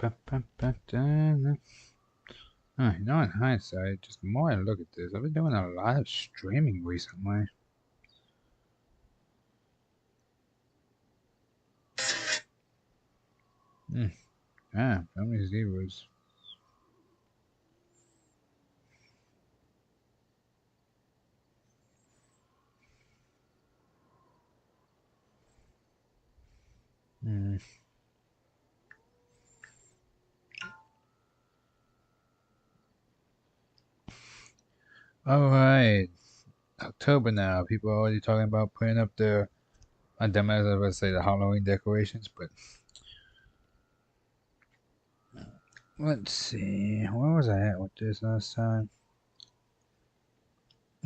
You know, in hindsight, just the more I look at this, I've been doing a lot of streaming recently. Yeah, how many zeros? Hmm. All right, October now. People are already talking about putting up their, I was about to say the Halloween decorations, but let's see. Where was I at with this last time?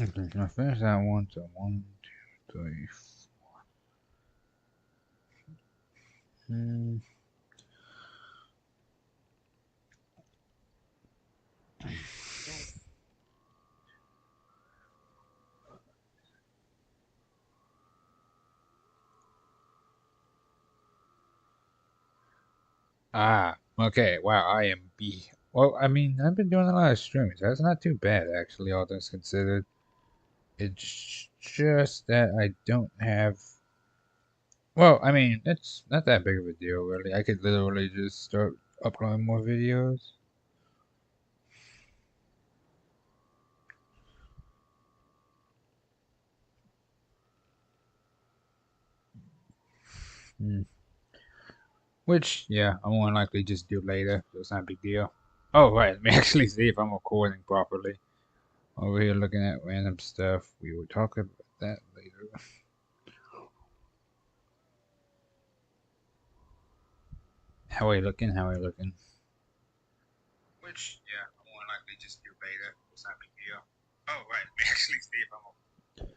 Okay, I finished that one. So 1, 2, 3. Hmm. Okay. Wow, I am B. Well, I mean, I've been doing a lot of streaming. So that's not too bad, actually, all things considered. It's just that I don't have. Well, I mean, it's not that big of a deal, really. I could literally just start uploading more videos. Hmm. Which, yeah, I'm more likely just do later, so it's not a big deal. Oh, right, let me actually see if I'm recording properly. Over here looking at random stuff. We will talk about that later. How are you looking? How are you looking? Which, yeah, I'm more likely just do beta. It's not a big deal. Oh, right. Let me actually see if I'm.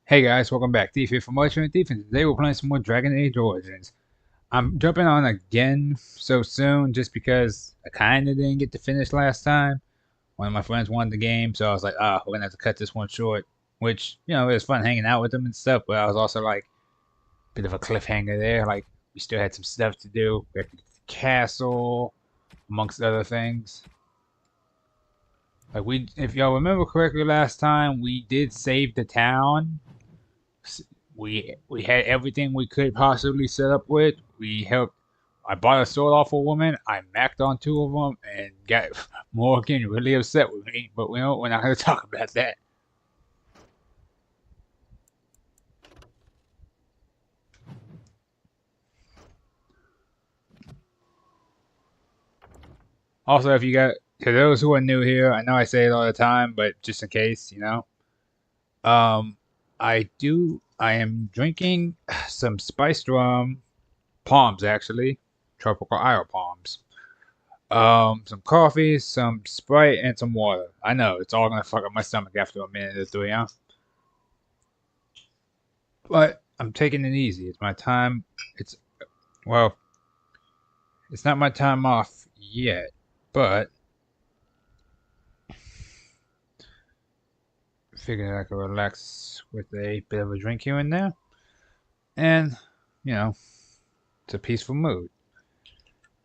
Hey guys, welcome back. Thief here from Ultimate Defense. Today we're playing some more Dragon Age Origins. I'm jumping on again so soon just because I kind of didn't get to finish last time. One of my friends wanted the game, so I was like, we're going to have to cut this one short. Which, you know, it was fun hanging out with them and stuff, but I was also like, a bit of a cliffhanger there. Like, we still had some stuff to do. We had to get to the castle, amongst other things. Like if y'all remember correctly, last time we did save the town. We had everything we could possibly set up with. We helped. I bought a sword off a woman. I macked on 2 of them and got Morgan really upset with me. But we're not going to talk about that. Also, if you got to those who are new here, I know I say it all the time, but just in case, um, I am drinking some spiced rum, palms actually, tropical isle palms. Some coffee, some Sprite, and some water. I know it's all gonna fuck up my stomach after a minute or 3, huh? But I'm taking it easy. It's my time. It's well, it's not my time off yet, but figured I could relax with a bit of a drink here and there, and you know, it's a peaceful mood.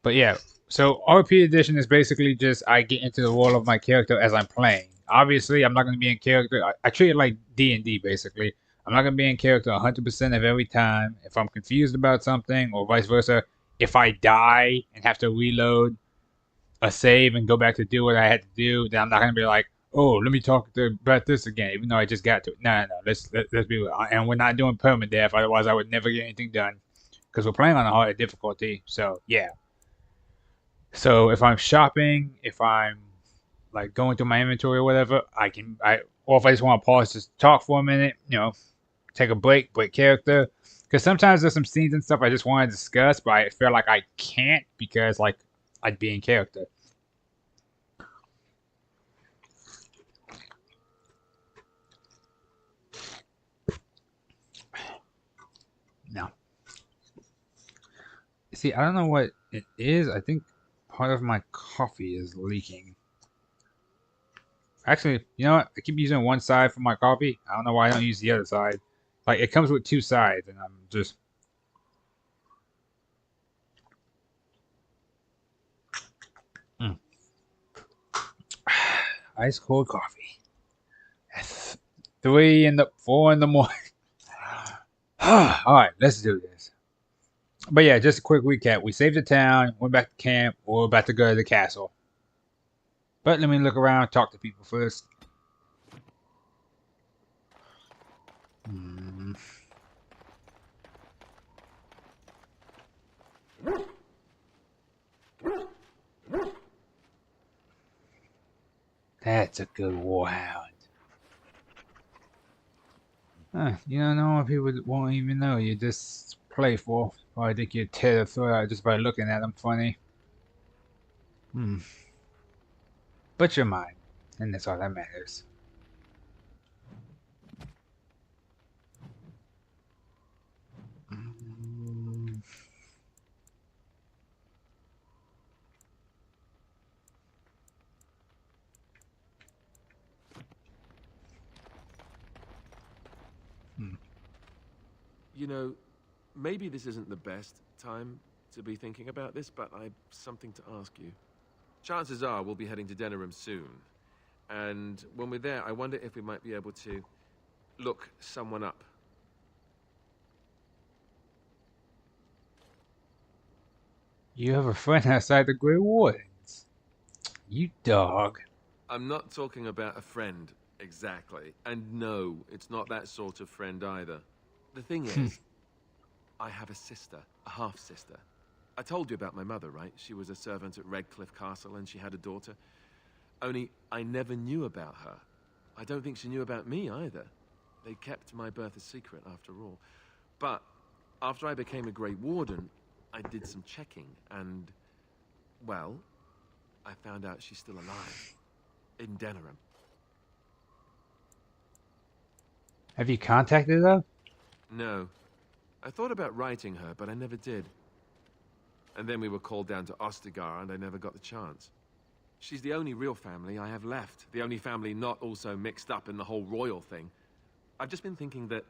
But yeah, so RP edition is basically just I get into the role of my character as I'm playing. Obviously, I'm not going to be in character. I treat it like D&D basically. I'm not going to be in character 100% of every time. If I'm confused about something or vice versa, if I die and have to reload a save and go back to do what I had to do, then I'm not going to be like, oh, let me talk about this again, even though I just got to it. No, no, no. Let's be real. And we're not doing permadeath, otherwise I would never get anything done because we're playing on a harder difficulty. So yeah. So if I'm shopping, if I'm like going through my inventory or whatever, or if I just want to pause, just talk for a minute, take a break character. Because sometimes there's some scenes and stuff I just want to discuss, but I feel like I can't because like I'd be in character. No. See, I don't know what it is. I think part of my coffee is leaking. Actually, you know what? I keep using one side for my coffee. I don't know why I don't use the other side. Like it comes with 2 sides, and I'm just ice cold coffee. At 3 and 4 in the morning. Alright, let's do this. But yeah, just a quick recap. We saved the town, went back to camp, we're about to go to the castle. But let me look around, talk to people first. That's a good warhound. You don't know what people won't even know. You're just playful. Probably think you'd tear the throat out just by looking at them funny. But you're mine, and that's all that matters. You know, maybe this isn't the best time to be thinking about this, but I've something to ask you. Chances are we'll be heading to Denerim soon. And when we're there, I wonder if we might be able to look someone up. You have a friend outside the Grey Wardens. You dog. I'm not talking about a friend, exactly. And no, it's not that sort of friend either. The thing is, I have a sister, a half-sister. I told you about my mother, right? She was a servant at Redcliffe Castle and she had a daughter. Only, I never knew about her. I don't think she knew about me either. They kept my birth a secret after all. But, after I became a Grey Warden, I did some checking and, well, I found out she's still alive. In Denerim. Have you contacted her? No. I thought about writing her, but I never did. And then we were called down to Ostagar, and I never got the chance. She's the only real family I have left. The only family not also mixed up in the whole royal thing. I've just been thinking that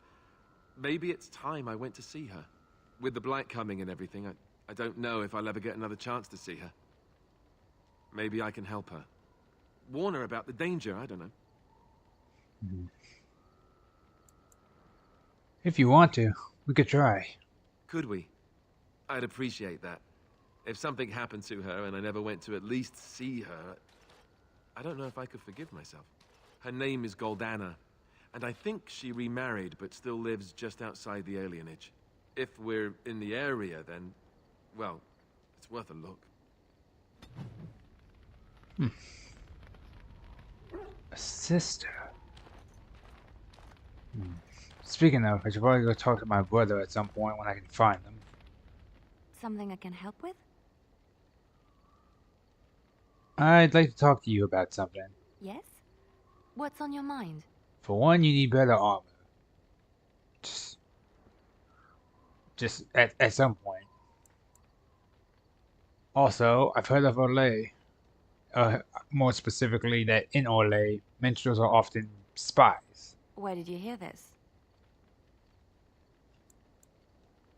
maybe it's time I went to see her. With the blight coming and everything, I don't know if I'll ever get another chance to see her. Maybe I can help her. Warn her about the danger, I don't know. If you want to, we could try. Could we? I'd appreciate that. If something happened to her and I never went to at least see her, I don't know if I could forgive myself. Her name is Goldana, and I think she remarried but still lives just outside the alienage. If we're in the area, then, well, it's worth a look. A sister. Speaking of, I should probably go talk to my brother at some point when I can find him. Something I can help with? I'd like to talk to you about something. Yes? What's on your mind? For one, you need better armor. Just at some point. Also, I've heard of Orlais. More specifically, that in Orlais, minstrels are often spies. Where did you hear this?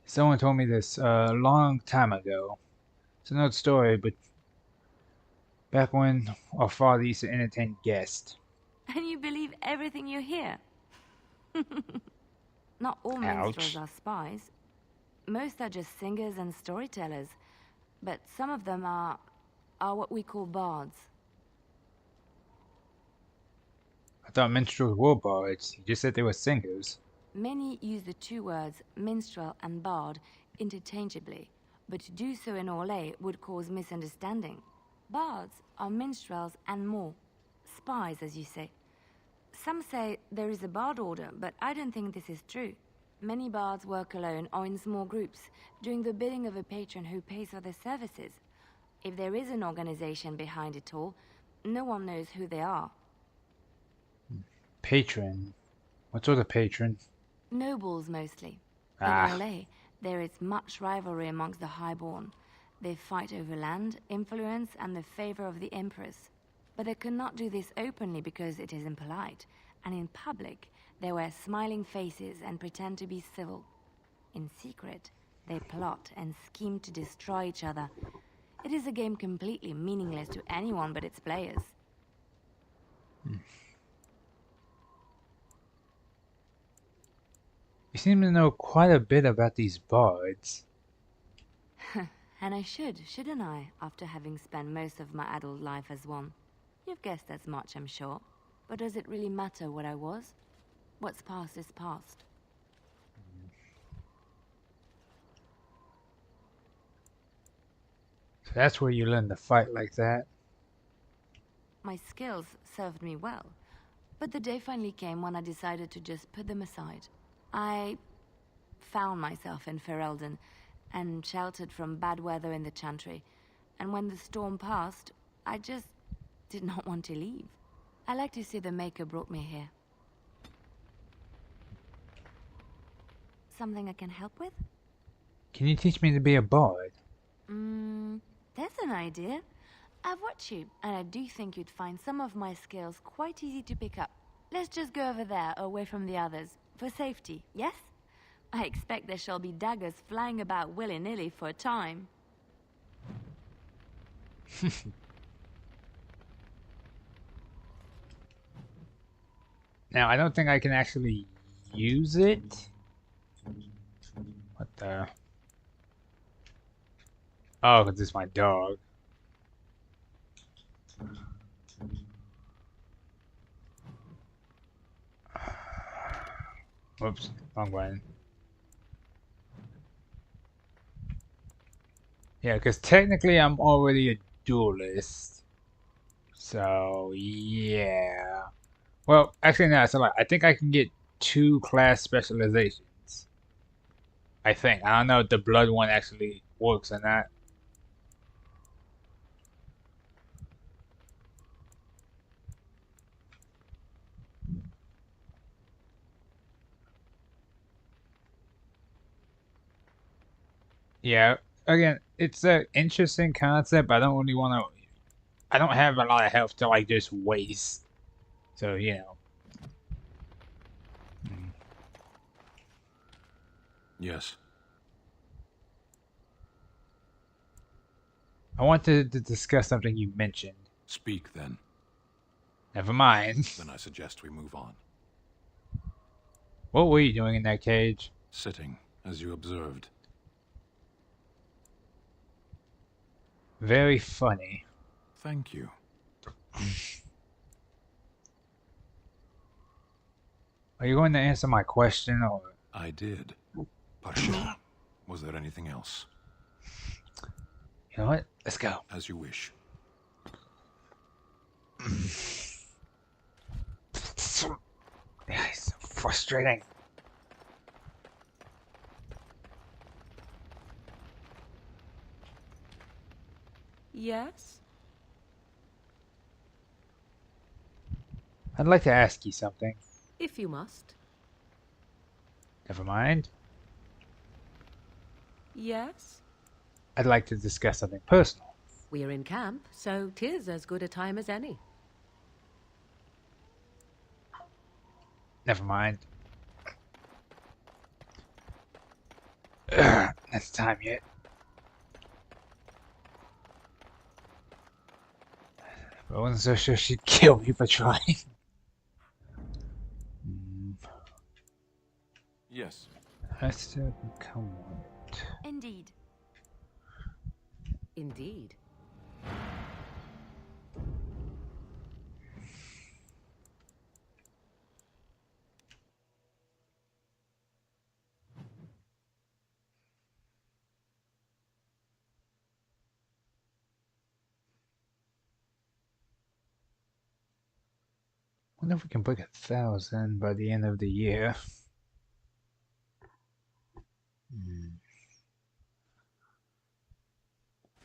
Someone told me this a long time ago. It's an old story, but back when our father used to entertain guests. And you believe everything you hear? Not all minstrels are spies. Most are just singers and storytellers. But some of them are what we call bards. I thought minstrels were bards. You just said they were singers. Many use the two words minstrel and bard interchangeably, but to do so in Orlais would cause misunderstanding. Bards are minstrels and more. Spies, as you say. Some say there is a bard order, but I don't think this is true. Many bards work alone or in small groups, doing the bidding of a patron who pays for their services. If there is an organization behind it all, no one knows who they are. Patron? What sort of patron? Nobles, mostly. In Orlais, there is much rivalry amongst the highborn. They fight over land, influence, and the favor of the Empress. But they cannot do this openly because it is impolite, and in public, they wear smiling faces and pretend to be civil. In secret, they plot and scheme to destroy each other. It is a game completely meaningless to anyone but its players. You seem to know quite a bit about these bards. And I should, shouldn't I, after having spent most of my adult life as one? You've guessed as much, I'm sure. But does it really matter what I was? What's past is past. So that's where you learn to fight like that. My skills served me well, but the day finally came when I decided to just put them aside. I found myself in Ferelden and sheltered from bad weather in the Chantry, and when the storm passed, I just did not want to leave. I like to say the Maker brought me here. Something I can help with? Can you teach me to be a bard? That's an idea. I've watched you, and I do think you'd find some of my skills quite easy to pick up. Let's just go over there, away from the others, for safety, yes? I expect there shall be daggers flying about willy-nilly for a time. Now, I don't think I can actually use it. What the? Oh, because it's my dog. Whoops, wrong button. Yeah, because technically I'm already a duelist. So, yeah. Well, actually, no, it's a lot. I think I can get 2 class specializations. I think. I don't know if the blood one actually works or not. Yeah, again, it's an interesting concept. I don't really want to. I don't have a lot of health to like just waste. So, you know. Yes. I wanted to discuss something you mentioned. Speak then. Never mind. Then I suggest we move on. What were you doing in that cage? Sitting, as you observed. Very funny. Thank you. Are you going to answer my question or? I did. Parsha, was there anything else? You know what? Let's go. As you wish. Yeah, it's so frustrating. Yes? I'd like to ask you something. If you must. Never mind. Yes? I'd like to discuss something personal. We're in camp, so 'tis as good a time as any. Never mind. That's time yet. I wasn't so sure she'd kill me for trying. Yes. Has to become one. Indeed. Indeed. Wonder if we can break 1,000 by the end of the year.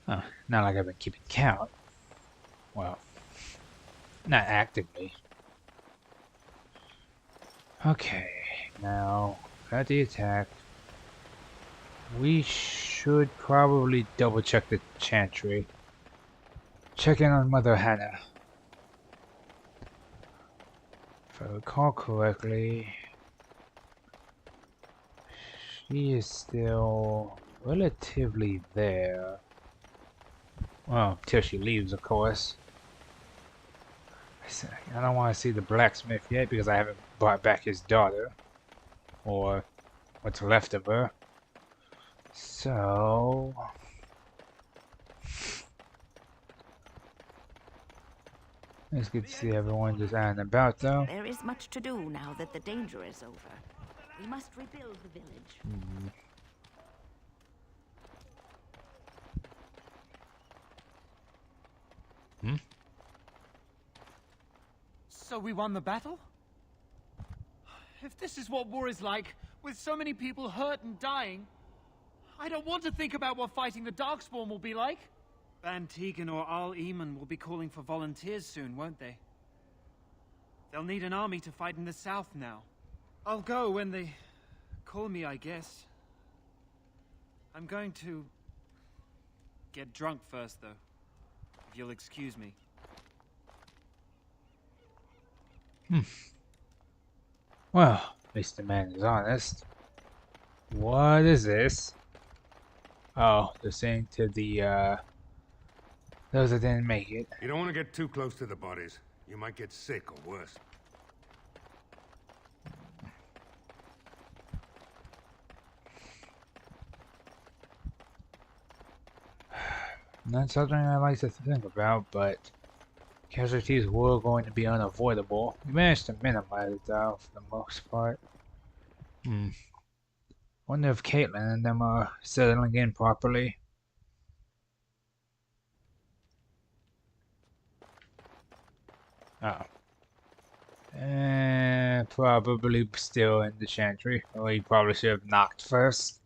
Oh, not like I've been keeping count. Well, not actively. Okay, now got the attack. We should probably double check the chantry. Check in on Mother Hannah. If I recall correctly, she is still relatively there. Well, till she leaves, of course. I don't want to see the blacksmith yet because I haven't brought back his daughter. Or what's left of her. So... It's good to see everyone just out and about, though. There is much to do now that the danger is over. We must rebuild the village. So we won the battle? If this is what war is like, with so many people hurt and dying, I don't want to think about what fighting the Darkspawn will be like. Van Tegan or Al Eamon will be calling for volunteers soon, won't they? They'll need an army to fight in the south now. I'll go when they call me, I guess. I'm going to get drunk first, though. If you'll excuse me. Well, at least the man is honest. What is this? Oh, they're saying to the, those that didn't make it. You don't want to get too close to the bodies. You might get sick or worse. Not something I like to think about, but casualties were going to be unavoidable. We managed to minimize it though, for the most part. Wonder if Caitlin and them are settling in properly. Oh. And probably still in the chantry. Or he probably should have knocked first.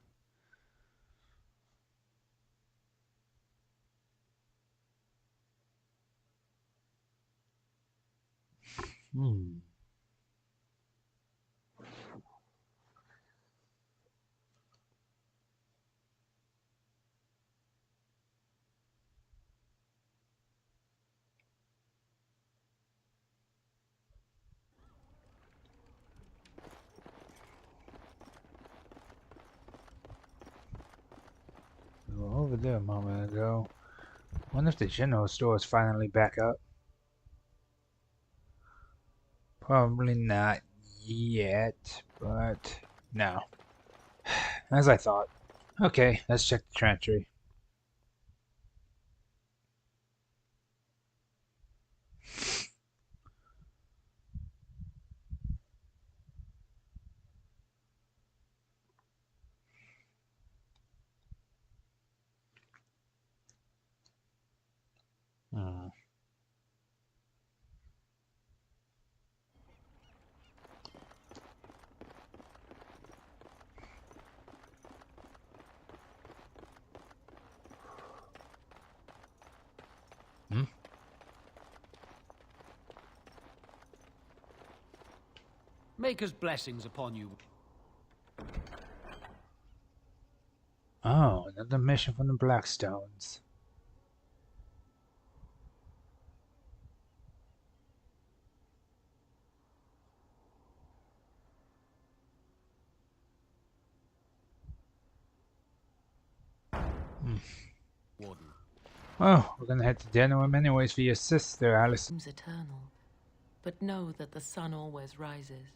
Over there a moment ago. Wonder if the general store is finally back up. Probably not yet, but no. As I thought. Okay, let's check the chantry. Maker's blessings upon you. Oh, another mission from the Blackstones. Warden. Oh, we're gonna head to Denham anyways for your sister, Alice. Seems eternal, but know that the sun always rises.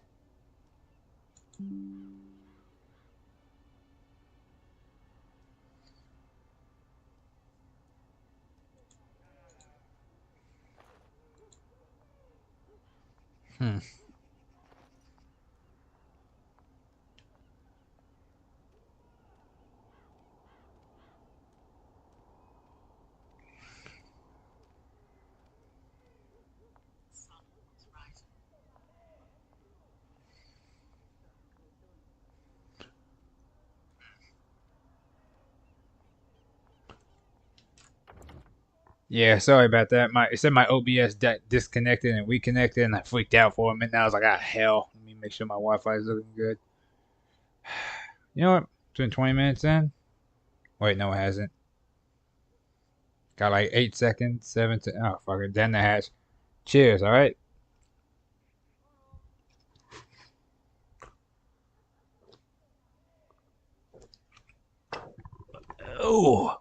Yeah, sorry about that. It said my OBS disconnected and reconnected, and I freaked out for a minute. I was like, ah, hell. Let me make sure my Wi-Fi is looking good. You know what? It's been 20 minutes in. Wait, no, it hasn't. Got like 8 seconds, 7 to. Oh, fuck it. Then the hash. Cheers, alright? Oh.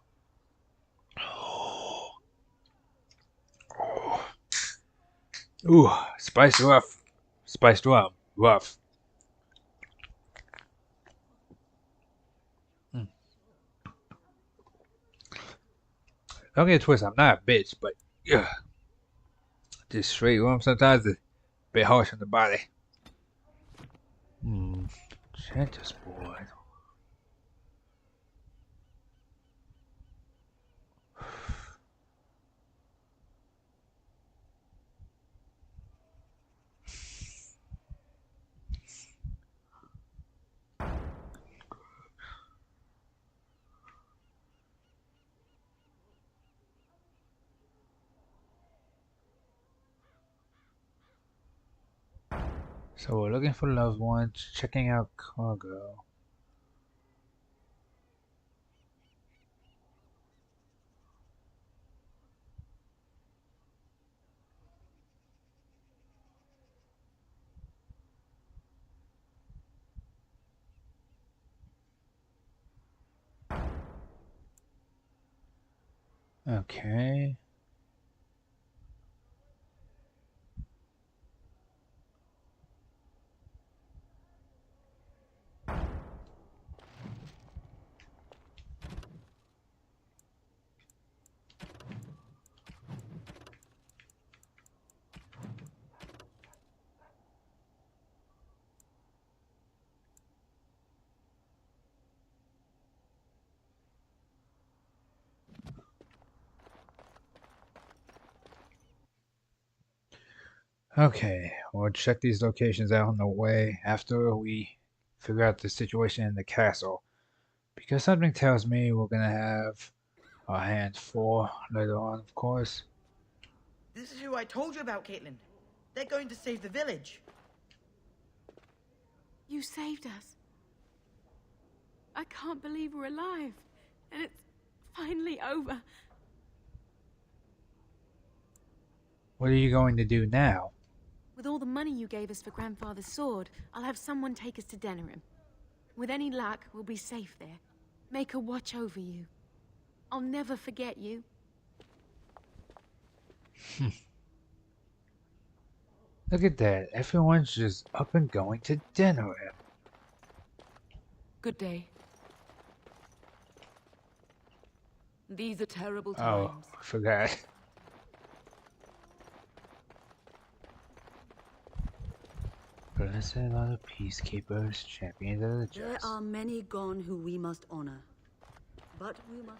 Ooh, spiced rough. Spiced rum. Rough. Don't get it twisted, I'm not a bitch, but yeah, just straight rum sometimes is a bit harsh on the body. Board. So we're looking for loved ones, checking out cargo. Okay. Okay, we'll check these locations out on the way after we figure out the situation in the castle. Because something tells me we're gonna have our hands full later on, of course. This is who I told you about, Caitlin. They're going to save the village. You saved us. I can't believe we're alive. And it's finally over. What are you going to do now? With all the money you gave us for Grandfather's sword, I'll have someone take us to Denerim. With any luck, we'll be safe there. Make her watch over you. I'll never forget you. Look at that. Everyone's just up and going to Denerim. Good day. These are terrible Oh, times. I forgot. Blessed are the peacekeepers, champions of the just. There are many gone who we must honor. But we must...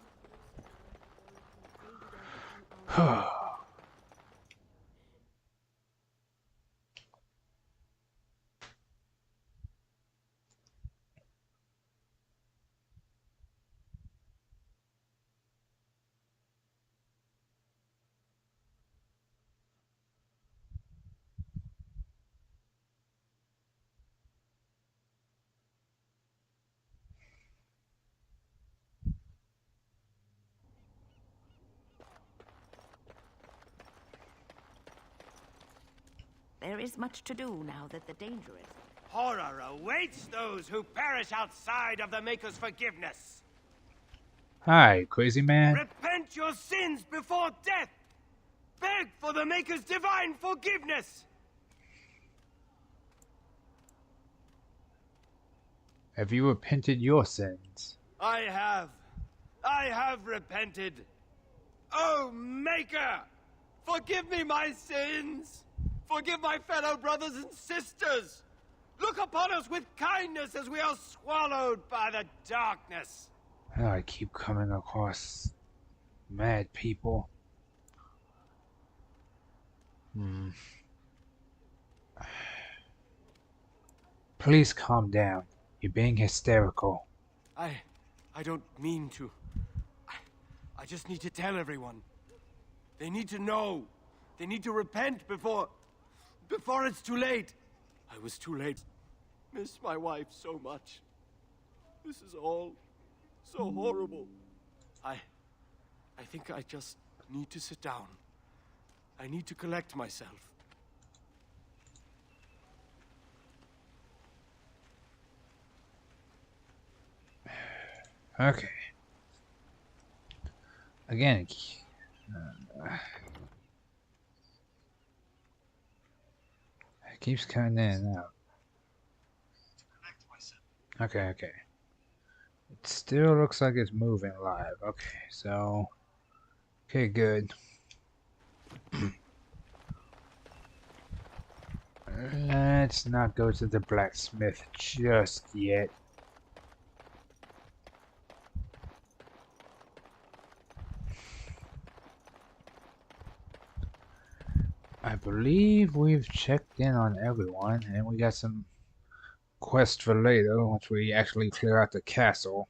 There is much to do now that the danger is. Horror awaits those who perish outside of the Maker's forgiveness. Hi, crazy man. Repent your sins before death. Beg for the Maker's divine forgiveness. Have you repented your sins? I have repented. Oh, Maker, forgive me my sins. Forgive my fellow brothers and sisters. Look upon us with kindness as we are swallowed by the darkness. I keep coming across mad people. Please calm down. You're being hysterical. I don't mean to. I just need to tell everyone. They need to know. They need to repent before it's too late. I was too late. Miss my wife so much. This is all so horrible. I think I just need to sit down. I need to collect myself. Okay. Again. Keeps cutting in and out. Okay. It still looks like it's moving live. Okay, so... Okay, good. Let's not go to the blacksmith just yet. I believe we've checked in on everyone, and we got some quests for later once we actually clear out the castle.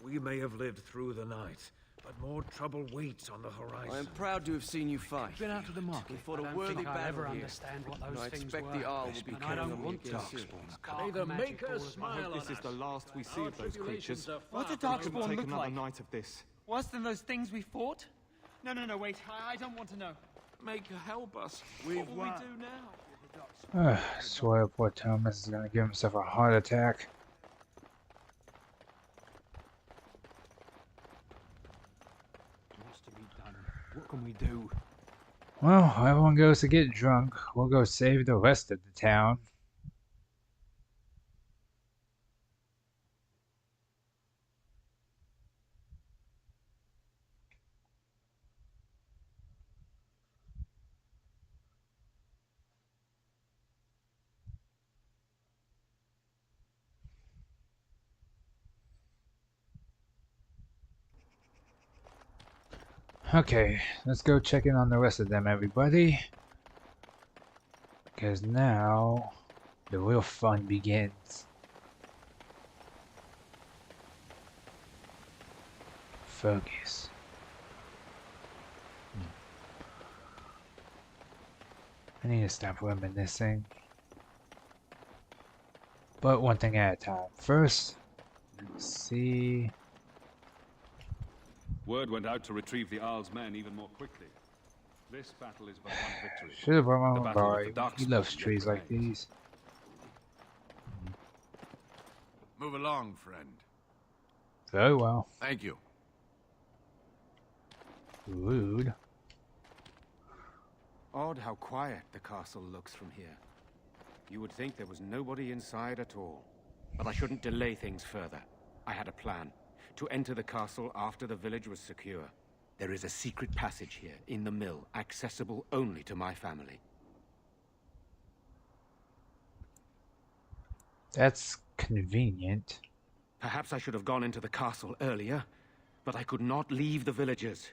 We may have lived through the night, but more trouble waits on the horizon. I am proud to have seen you fight. Been out to the market. We fought I a don't worthy think I'll battle ever here. understand what those I things expect were. the Arl will be And I carrying don't on want again soon. May the Maker smile on This is us. the last we see of those creatures. What do We couldn't Darkspawn take look another like? night of this. Worse than those things we fought? No, wait. I don't want to know. Maker, help us. We've What will we won. do now? I swear poor Thomas is gonna give himself a heart attack. What's to be done? What can we do? Well, everyone goes to get drunk. We'll go save the rest of the town. Okay, let's go check in on the rest of them, everybody. Because now, the real fun begins. Focus. I need to stop reminiscing. But one thing at a time. First, let's see... Word went out to retrieve the Arl's men even more quickly. This battle is but one victory. Should have brought The my battle boy. with the He Darkspawn loves yet trees like remains. these. Move along, friend. Very well. Thank you. Rude. Odd how quiet the castle looks from here. You would think there was nobody inside at all. But I shouldn't delay things further. I had a plan. To enter the castle after the village was secure. There is a secret passage here, in the mill, accessible only to my family. That's convenient. Perhaps I should have gone into the castle earlier, but I could not leave the villagers.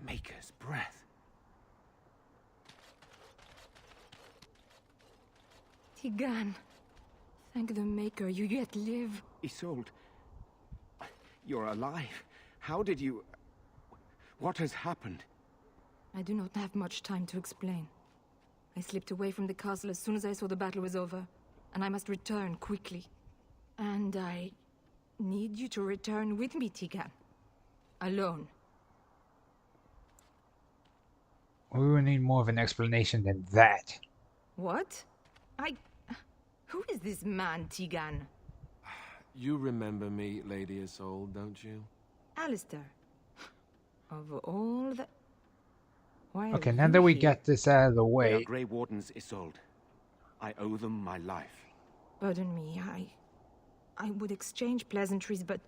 Maker's breath. Tigan, thank the Maker you yet live. Isolde, you're alive. How did you... What has happened? I do not have much time to explain. I slipped away from the castle as soon as I saw the battle was over, and I must return quickly. And I need you to return with me, Tigan. Alone. We will need more of an explanation than that. What? Who is this man, Tigan? You remember me, Lady Isolde, don't you? Alistair. Of all the... Why Okay, are now you that we here? got this out of the They are way, Grey Wardens, Isolde. I owe them my life. Pardon me, I would exchange pleasantries, but...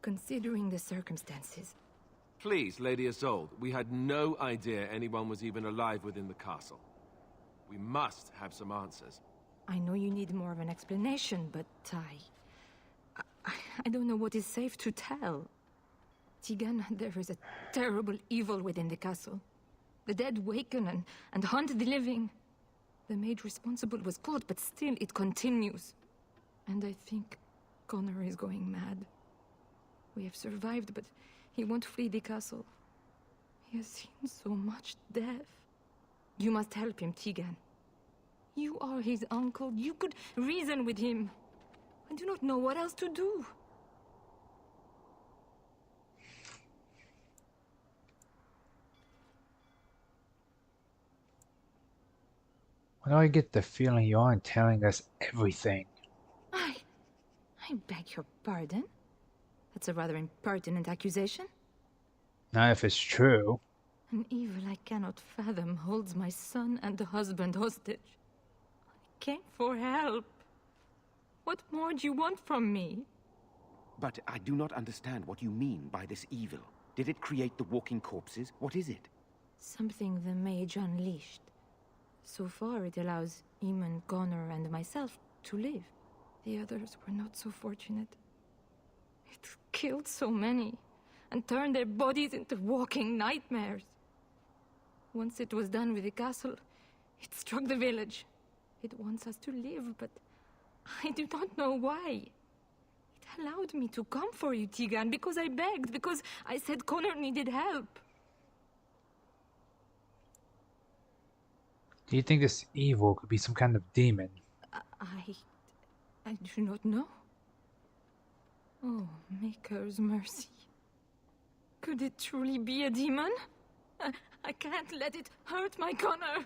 Considering the circumstances... Please, Lady Isolde, we had no idea anyone was even alive within the castle. We must have some answers. I know you need more of an explanation, but I don't know what is safe to tell. Tigan, there is a terrible evil within the castle. The dead waken and haunt the living. The maid responsible was caught, but still it continues. And I think Connor is going mad. We have survived, but he won't flee the castle. He has seen so much death. You must help him, Tigan. You are his uncle. You could reason with him. I do not know what else to do. why do I get the feeling you aren't telling us everything? I I beg your pardon? That's a rather impertinent accusation. Now, if it's true. An evil I cannot fathom holds my son and the husband hostage. I came for help. What more do you want from me? But I do not understand what you mean by this evil. Did it create the walking corpses? What is it? Something the mage unleashed. So far, it allows Eamon, Connor, and myself to live. The others were not so fortunate. It killed so many, and turned their bodies into walking nightmares. Once it was done with the castle, it struck the village. It wants us to live, but I do not know why. It allowed me to come for you, Teagan, because I begged, because I said Connor needed help. Do you think this evil could be some kind of demon? I do not know. Oh, Maker's mercy. Could it truly be a demon? I can't let it hurt my Connor.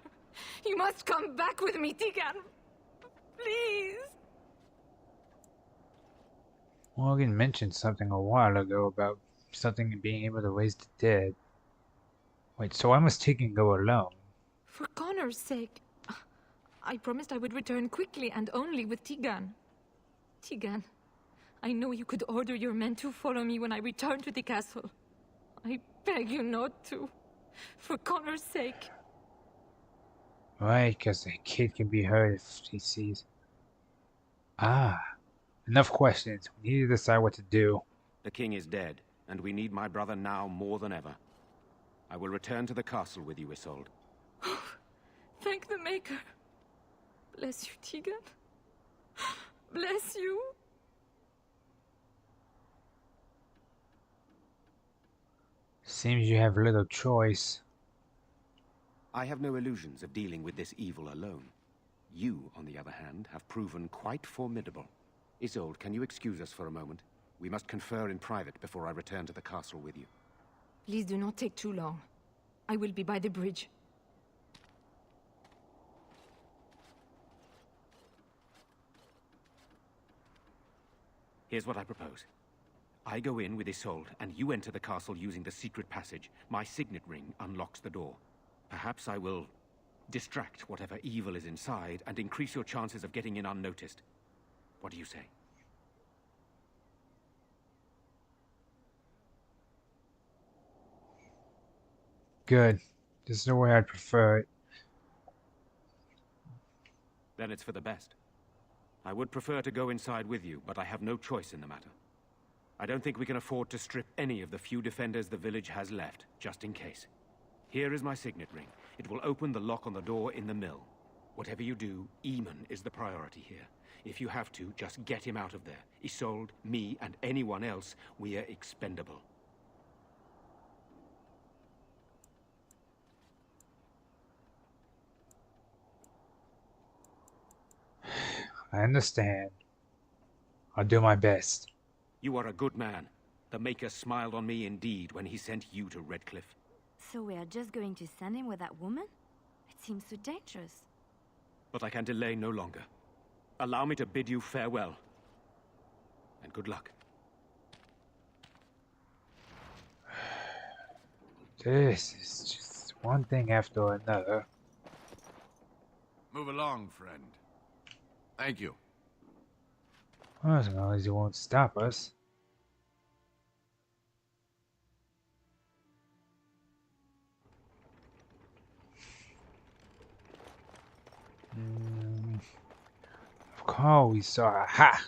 You must come back with me, Teagan. Please. Morgan mentioned something a while ago about something being able to raise the dead. Wait, so why must Teagan go alone? For Connor's sake. I promised I would return quickly and only with Teagan. Teagan, I know you could order your men to follow me when I return to the castle. I beg you not to. For Connor's sake. Right, because the kid can be hurt if he sees. Ah, enough questions. We need to decide what to do. The king is dead, and we need my brother now more than ever. I will return to the castle with you, Isolde. Thank the Maker. Bless you, Teagan. Bless you. Seems you have little choice. I have no illusions of dealing with this evil alone. You, on the other hand, have proven quite formidable. Isolde, can you excuse us for a moment? We must confer in private before I return to the castle with you. Please do not take too long. I will be by the bridge. Here's what I propose. I go in with Isolde, and you enter the castle using the secret passage. My signet ring unlocks the door. Perhaps I will distract whatever evil is inside and increase your chances of getting in unnoticed. What do you say? Good. This is the way I'd prefer it. Then it's for the best. I would prefer to go inside with you, but I have no choice in the matter. I don't think we can afford to strip any of the few defenders the village has left, just in case. Here is my signet ring. It will open the lock on the door in the mill. Whatever you do, Eamon is the priority here. If you have to, just get him out of there. Isolde, me, and anyone else, we are expendable. I understand. I'll do my best. You are a good man. The Maker smiled on me indeed when he sent you to Redcliffe. So we are just going to send him with that woman? It seems so dangerous. But I can delay no longer. Allow me to bid you farewell. And good luck. This is just one thing after another. Move along, friend. Thank you. Well, as long as he won't stop us. Of course we saw. Ha!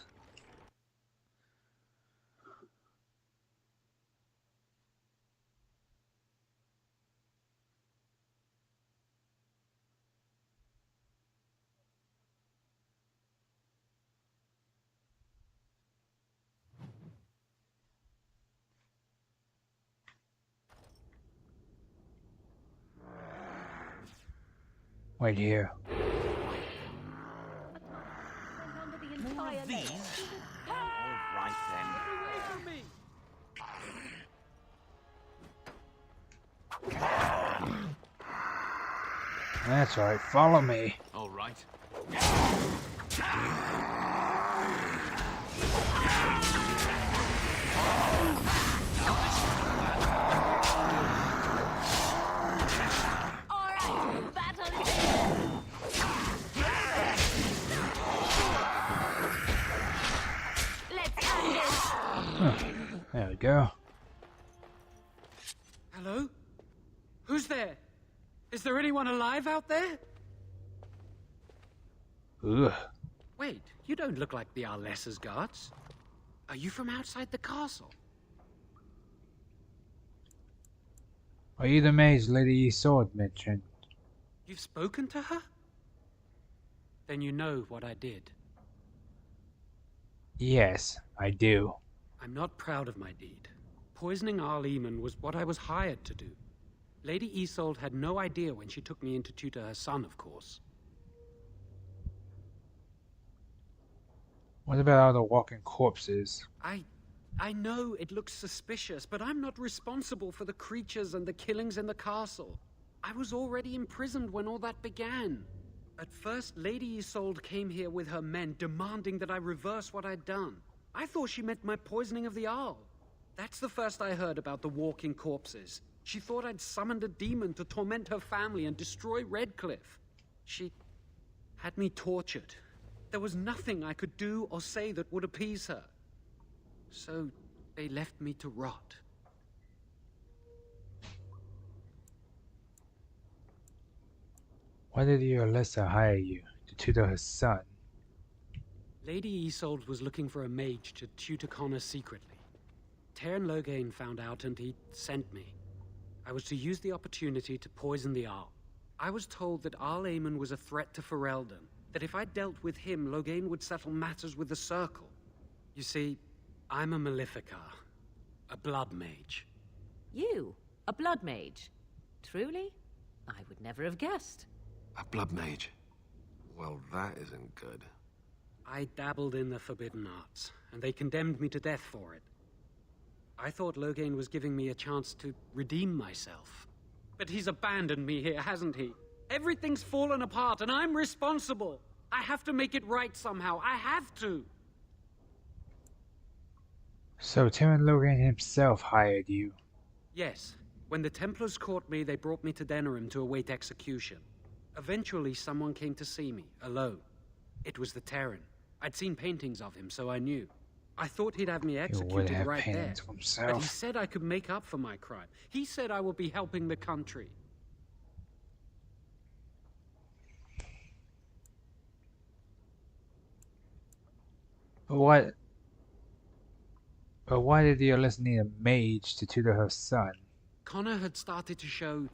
Wait here. More of these? All right then. That's right, follow me. All right. There we go. Hello? Who's there? Is there anyone alive out there? Ugh. Wait, you don't look like the Arlessa's guards. Are you from outside the castle? Are you the mage Lady Isolde mentioned? You've spoken to her? Then you know what I did. Yes, I do. I'm not proud of my deed. Poisoning Arl Eamon was what I was hired to do. Lady Isolde had no idea when she took me in to tutor her son, of course. What about all the walking corpses? I know it looks suspicious, but I'm not responsible for the creatures and the killings in the castle. I was already imprisoned when all that began. At first, Lady Isolde came here with her men, demanding that I reverse what I'd done. I thought she meant my poisoning of the Arl. That's the first I heard about the walking corpses. She thought I'd summoned a demon to torment her family and destroy Redcliffe. She had me tortured. There was nothing I could do or say that would appease her. So they left me to rot. Why did your Alessa hire you to tutor her son? Lady Isolde was looking for a mage to tutor Connor secretly. Tairn Loghain found out and he sent me. I was to use the opportunity to poison the Arl. I was told that Arl Eamon was a threat to Ferelden, that if I dealt with him, Loghain would settle matters with the Circle. You see, I'm a Maleficar, a blood mage. You? A blood mage? Truly? I would never have guessed. A blood mage? Well, that isn't good. I dabbled in the forbidden arts, and they condemned me to death for it. I thought Loghain was giving me a chance to redeem myself. But he's abandoned me here, hasn't he? Everything's fallen apart, and I'm responsible. I have to make it right somehow. I have to. So Tairn Loghain himself hired you? Yes. When the Templars caught me, they brought me to Denerim to await execution. Eventually, someone came to see me, alone. It was the Terran. I'd seen paintings of him, so I knew. I thought he'd have me executed right there. But he said I could make up for my crime. He said I would be helping the country. But why did the Alessa need a mage to tutor her son? Connor had started to show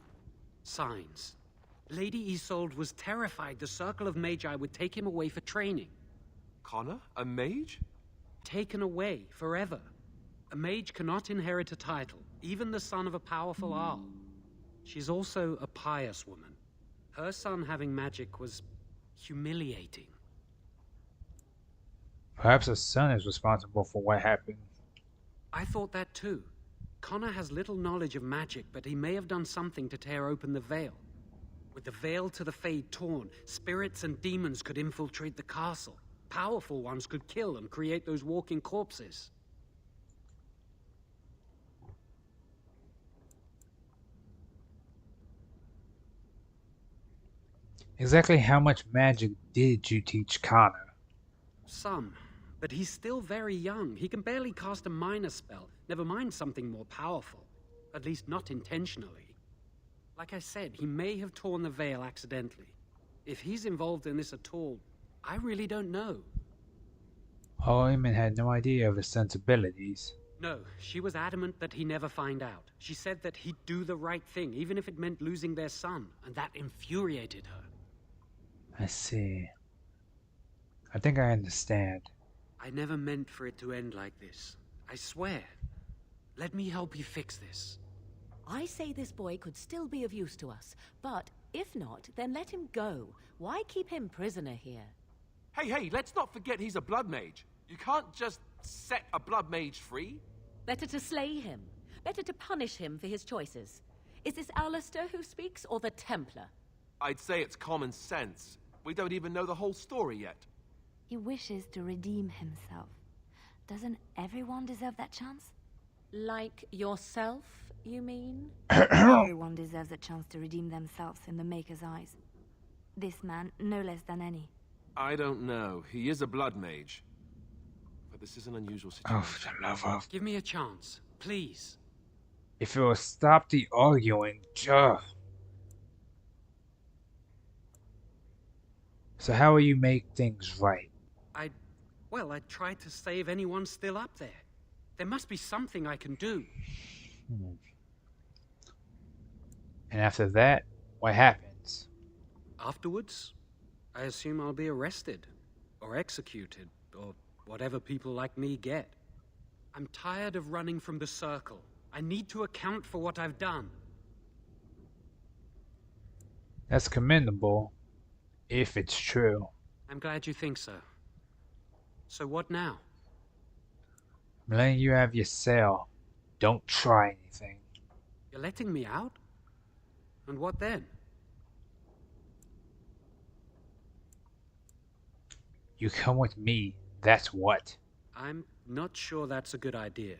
signs. Lady Isolde was terrified the Circle of Magi would take him away for training. Connor? A mage? Taken away forever. A mage cannot inherit a title, even the son of a powerful Arl. She's also a pious woman. Her son having magic was humiliating. Perhaps her son is responsible for what happened. I thought that too. Connor has little knowledge of magic, but he may have done something to tear open the veil. With the veil to the Fade torn, spirits and demons could infiltrate the castle. Powerful ones could kill and create those walking corpses. Exactly how much magic did you teach Connor? Some, but he's still very young. He can barely cast a minor spell, never mind something more powerful. At least not intentionally. Like I said, he may have torn the veil accidentally. If he's involved in this at all, I really don't know. Arl Eamon had no idea of his son's abilities. No, she was adamant that he never find out. She said that he'd do the right thing, even if it meant losing their son, and that infuriated her. I see. I think I understand. I never meant for it to end like this. I swear. Let me help you fix this. I say this boy could still be of use to us, but if not, then let him go. Why keep him prisoner here? Hey, let's not forget he's a blood mage. You can't just set a blood mage free. Better to slay him. Better to punish him for his choices. Is this Alistair who speaks, or the Templar? I'd say it's common sense. We don't even know the whole story yet. He wishes to redeem himself. Doesn't everyone deserve that chance? Like yourself, you mean? Everyone deserves a chance to redeem themselves in the Maker's eyes. This man, no less than any. I don't know. He is a blood mage. For This is an unusual Oh, situation. for the love of... Give me a chance, please. If it will stop the arguing, ugh. So how will you make things right? Well, I tried to save anyone still up there. There must be something I can do. And after that, what happens? Afterwards, I assume I'll be arrested, or executed, or whatever people like me get. I'm tired of running from the Circle. I need to account for what I've done. That's commendable, if it's true. I'm glad you think so. So what now? I'm letting you have your cell. Don't try anything. You're letting me out? And what then? You come with me, that's what. I'm not sure that's a good idea.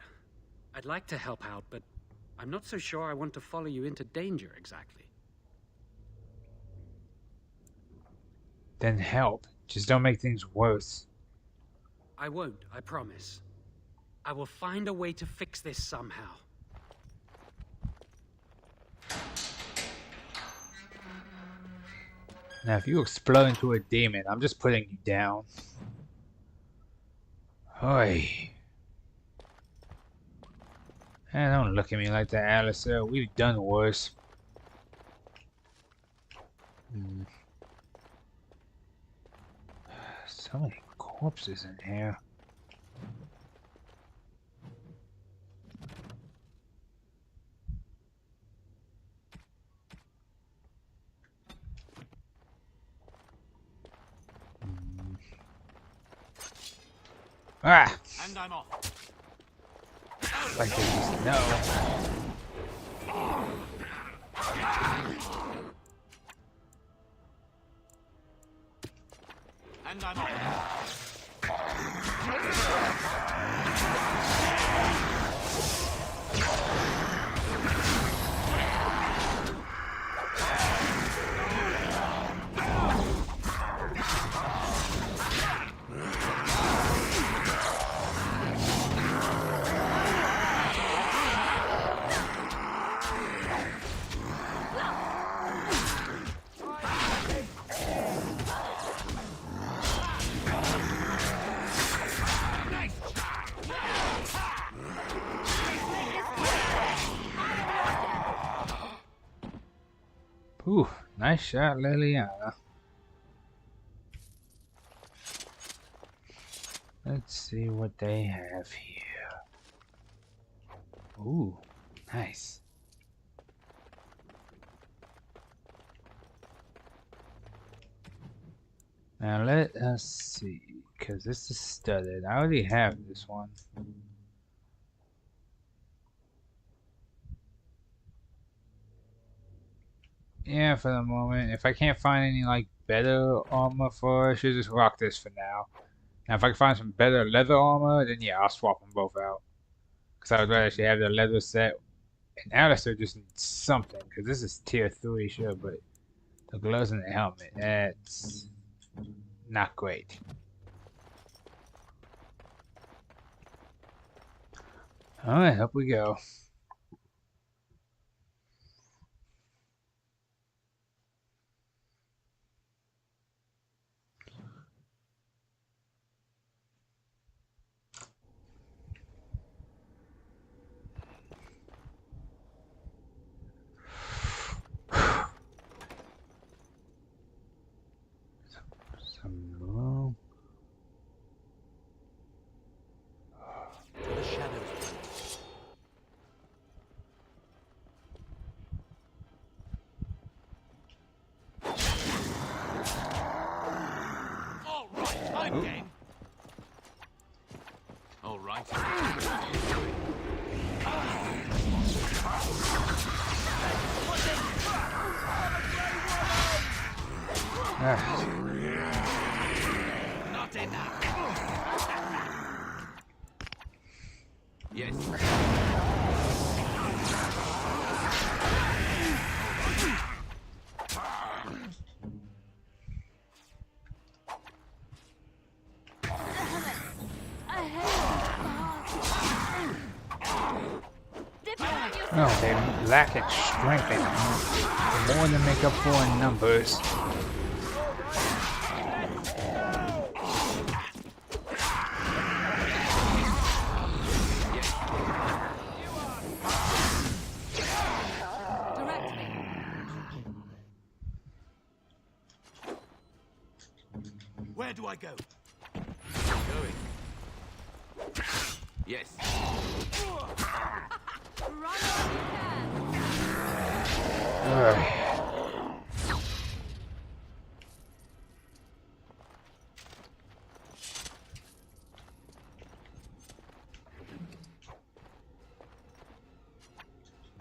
I'd like to help out, but I'm not so sure I want to follow you into danger exactly. Then help. Just don't make things worse. I won't, I promise. I will find a way to fix this somehow. Now, if you explode into a demon, I'm just putting you down. Oi. Hey, don't look at me like that, Alistair. We've done worse. So many corpses in here. Ah! And I'm off. Like they just know. And I'm off. Ooh, nice shot, Liliana. Let's see what they have here. Ooh, nice. Now let us see, because this is studded. I already have this one. Yeah, for the moment. If I can't find any like better armor for her, I should just rock this for now. Now if I can find some better leather armor, then yeah, I'll swap them both out. Because I would rather actually have the leather set. And Alistair just needs something, because this is tier 3, sure, but the gloves and the helmet, that's not great. Alright, up we go. Game. All right. Not enough. Yes. I hate No, they lack in strength and more than make up for in numbers. Where do I go? Going. Yes.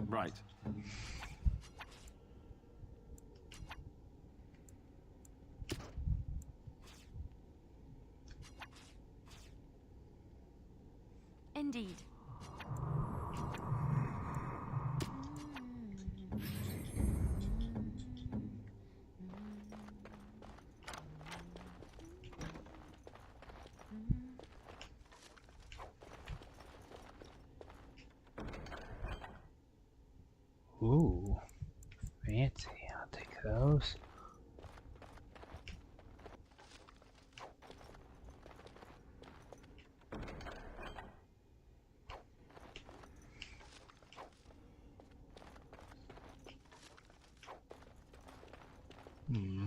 Right. Indeed. Ooh, fancy. I'll take those. Hmm.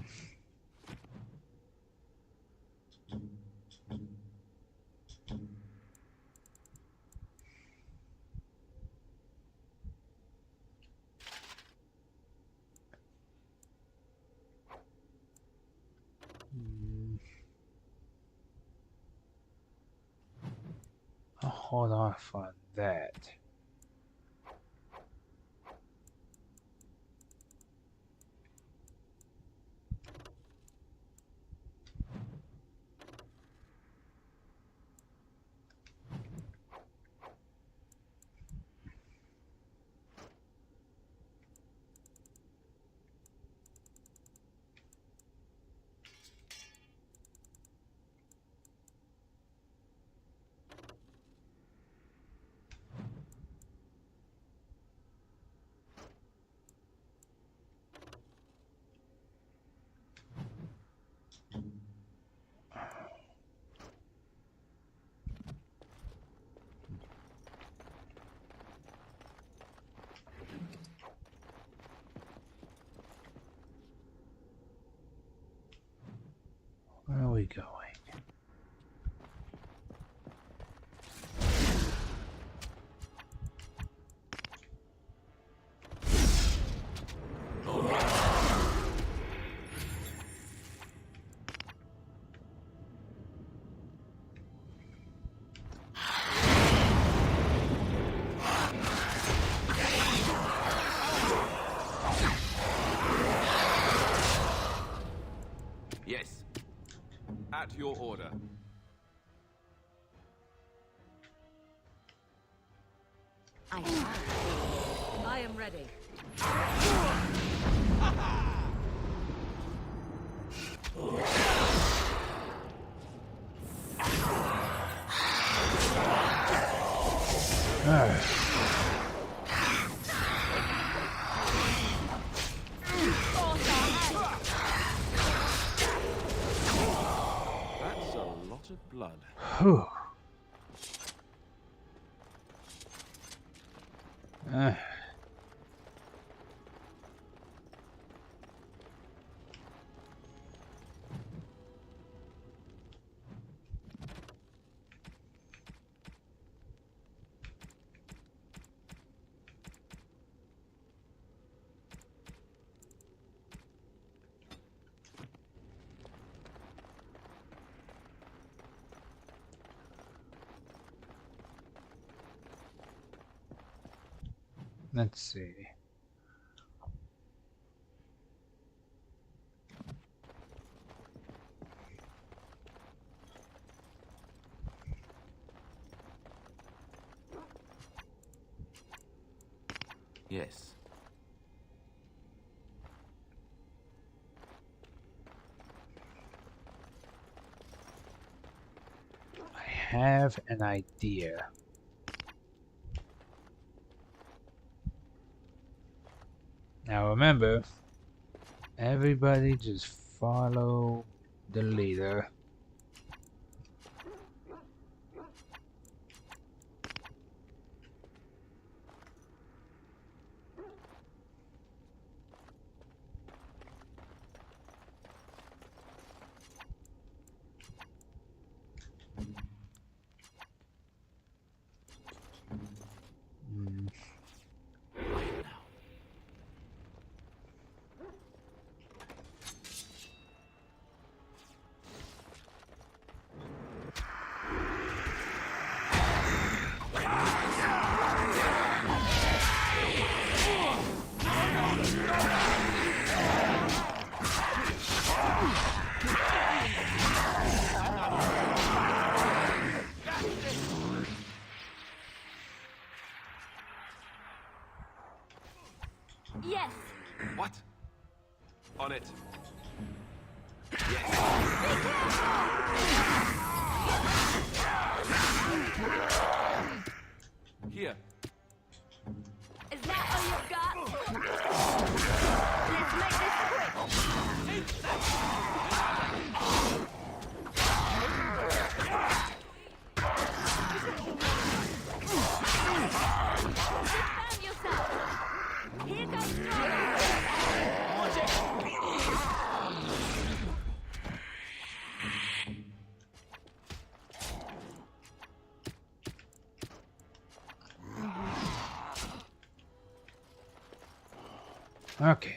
I'll hold off on that. Where are we going? Yes. At your order. I am ready. That's a lot of blood. Whew. Let's see. Yes. I have an idea. Now remember, everybody just follow the leader. Yes. What? On it. Here. Is that all you've got? Let's make this quick. Defend yourself. Here comes Okay.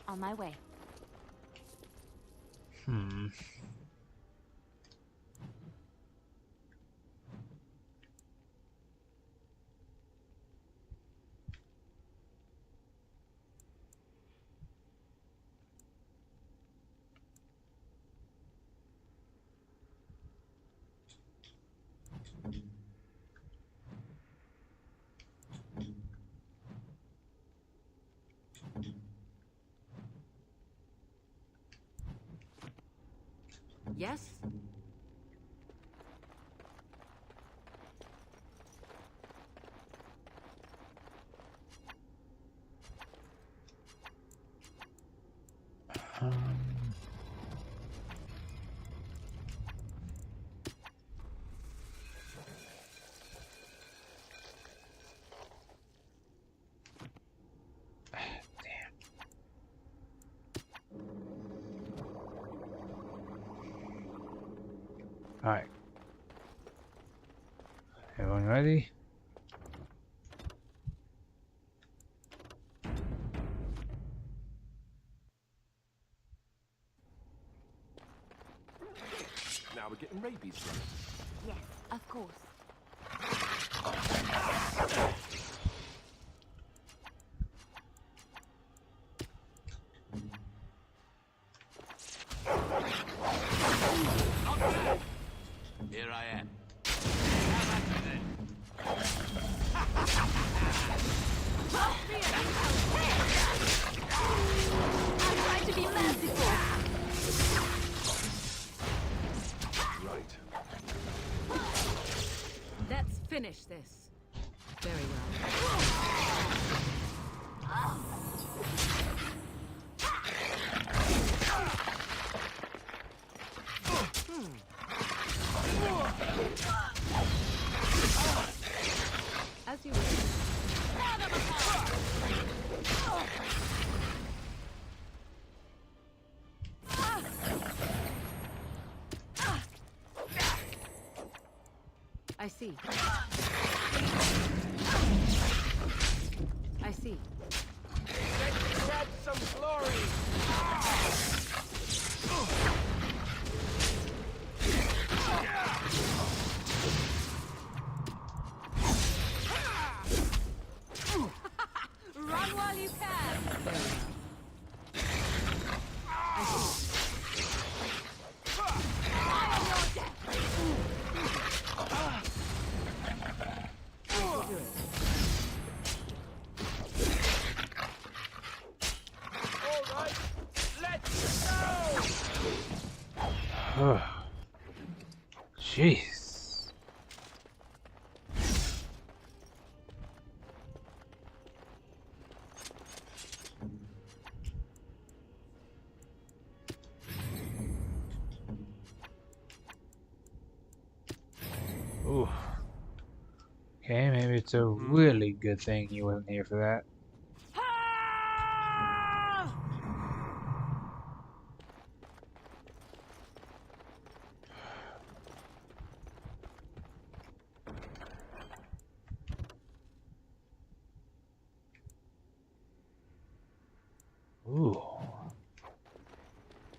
on my way. Yes? Alright. Everyone ready? Now we're getting rabies right. Yes, of course. Here I am. I'm trying to be merciful. Right. Let's finish this. Very well. As you wish. I see. I see. Get some glory! Run while you can. Very well. I see. Do it. All right, let's go! Jeez. Maybe it's a really good thing you wasn't here for that. Ooh.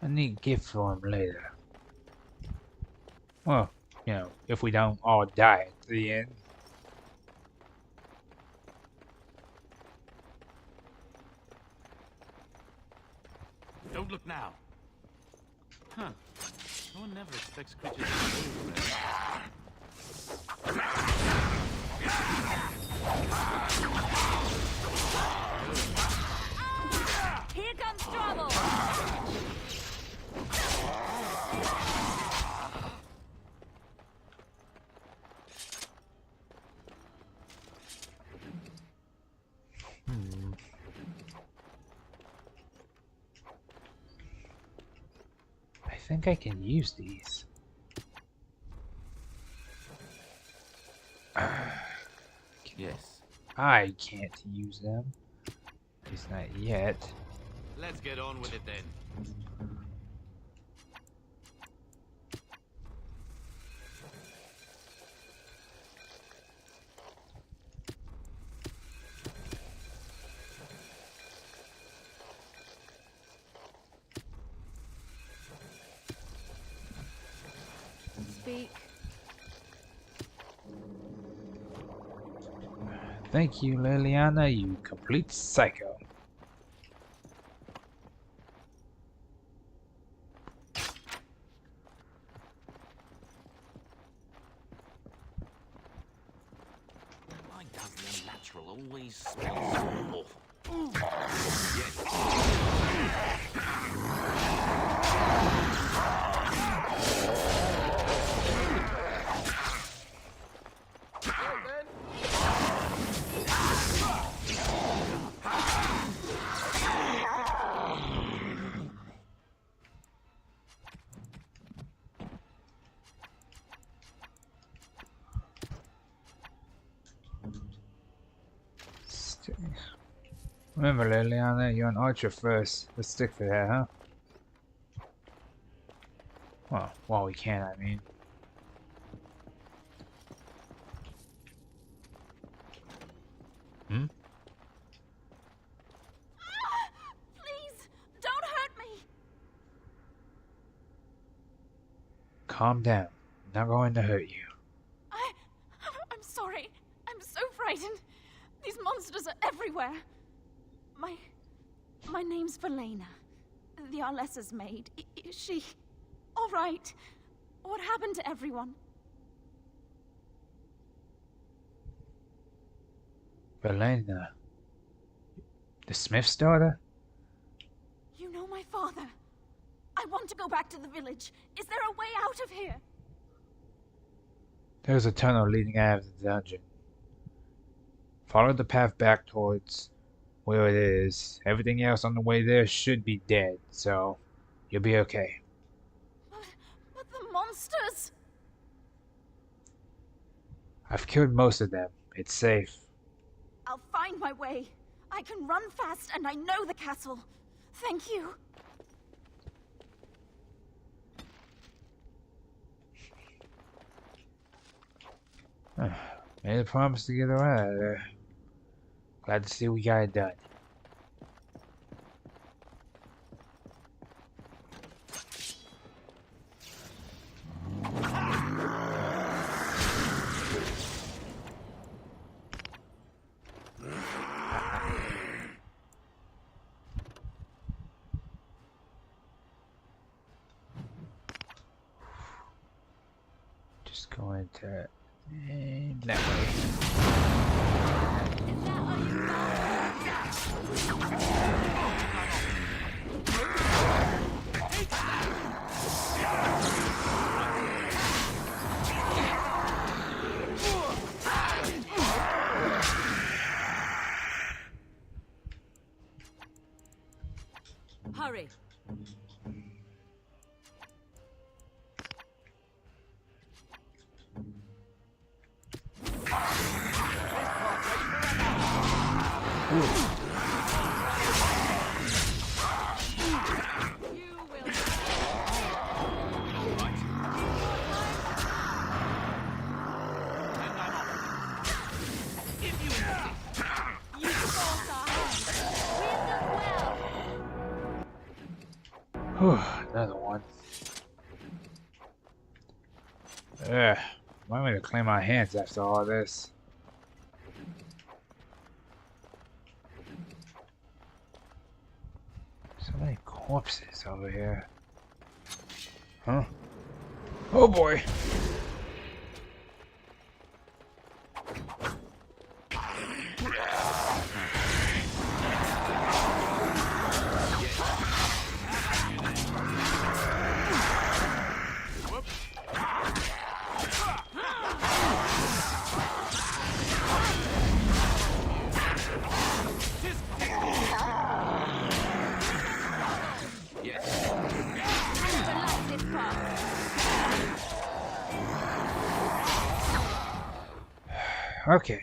A neat gift for him later. Well, you know, if we don't all die at the end. Don't look now. Huh. No one never expects creatures to live Here comes trouble! I think I can use these. Yes. I can't use them. At least not yet. Let's get on with it then. Speak. Thank you, Liliana, you complete psycho. Why does the unnatural always smell so awful? Remember, Liliana, you're an archer first. Let's stick to that, huh? Well, while we can, I mean. Hmm? Please, don't hurt me! Calm down. I'm not going to hurt you. I'm sorry. I'm so frightened. These monsters are everywhere. My name's Valena. The Arlessa's maid. Is she all right? What happened to everyone? Valena. The Smith's daughter? You know my father. I want to go back to the village. Is there a way out of here? There's a tunnel leading out of the dungeon. Follow the path back towards where it is. Everything else on the way there should be dead, so you'll be okay. But the monsters! I've killed most of them. It's safe. I'll find my way. I can run fast and I know the castle. Thank you. Made a promise to get her out of there. Glad to see we got it done. Just going to that way. Hurry. Whew, another one. Ugh. Why am I to clean my hands after all this? So many corpses over here. Huh? Oh boy! Okay.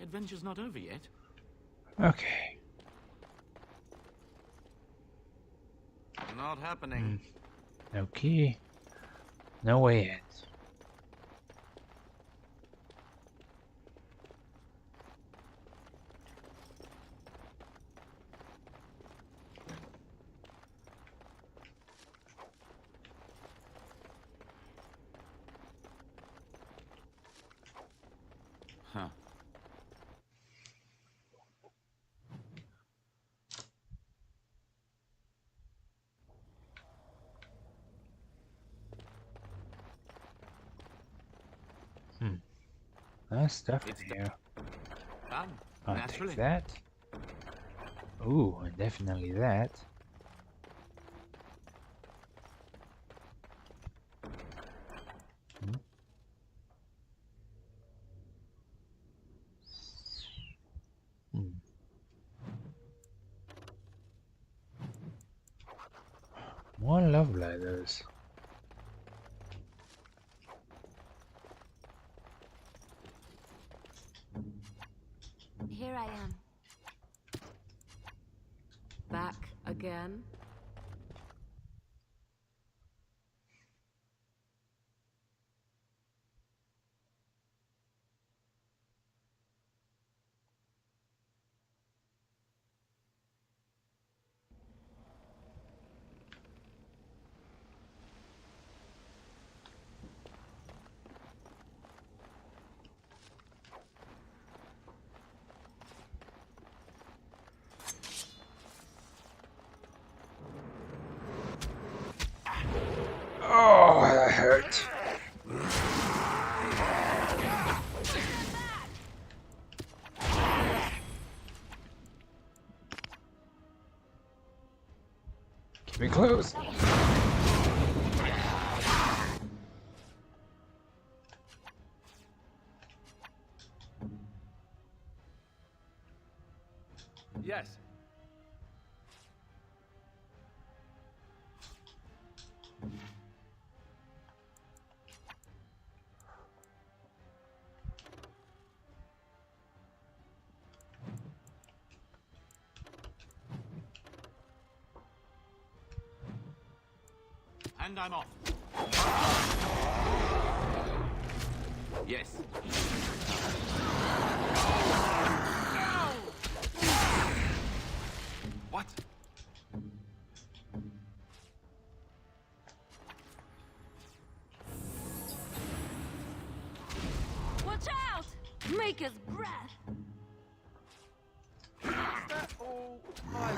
Adventure's not over yet. Okay. Not happening. No key. No way in. Huh. Nice stuff in here. I'll take that. Ooh, and definitely that. More love letters. Here I am. Back again? Oh, that hurt. Keep it close. Yes. And I'm off. Yes. What? Watch out! Maker's breath! Is that all my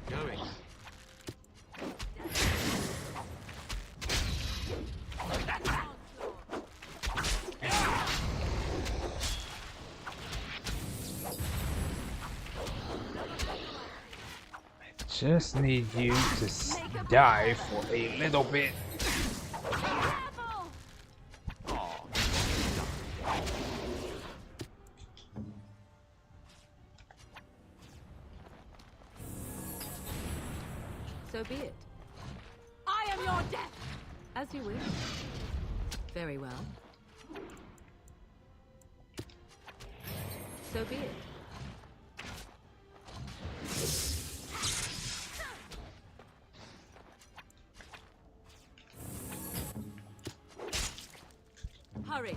going? Just need you to die for a little bit. So be it. I am your death! As you wish. Very well. So be it. Hurry.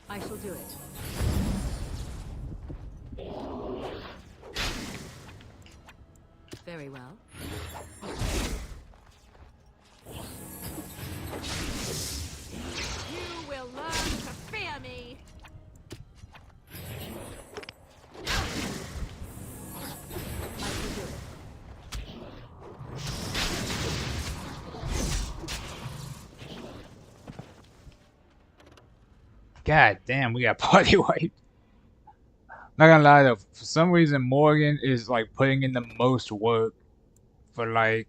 I shall do it. Very well. You will learn to fear me. I shall do it. God damn, we got party wiped. Not gonna lie though, for some reason Morgan is like putting in the most work for like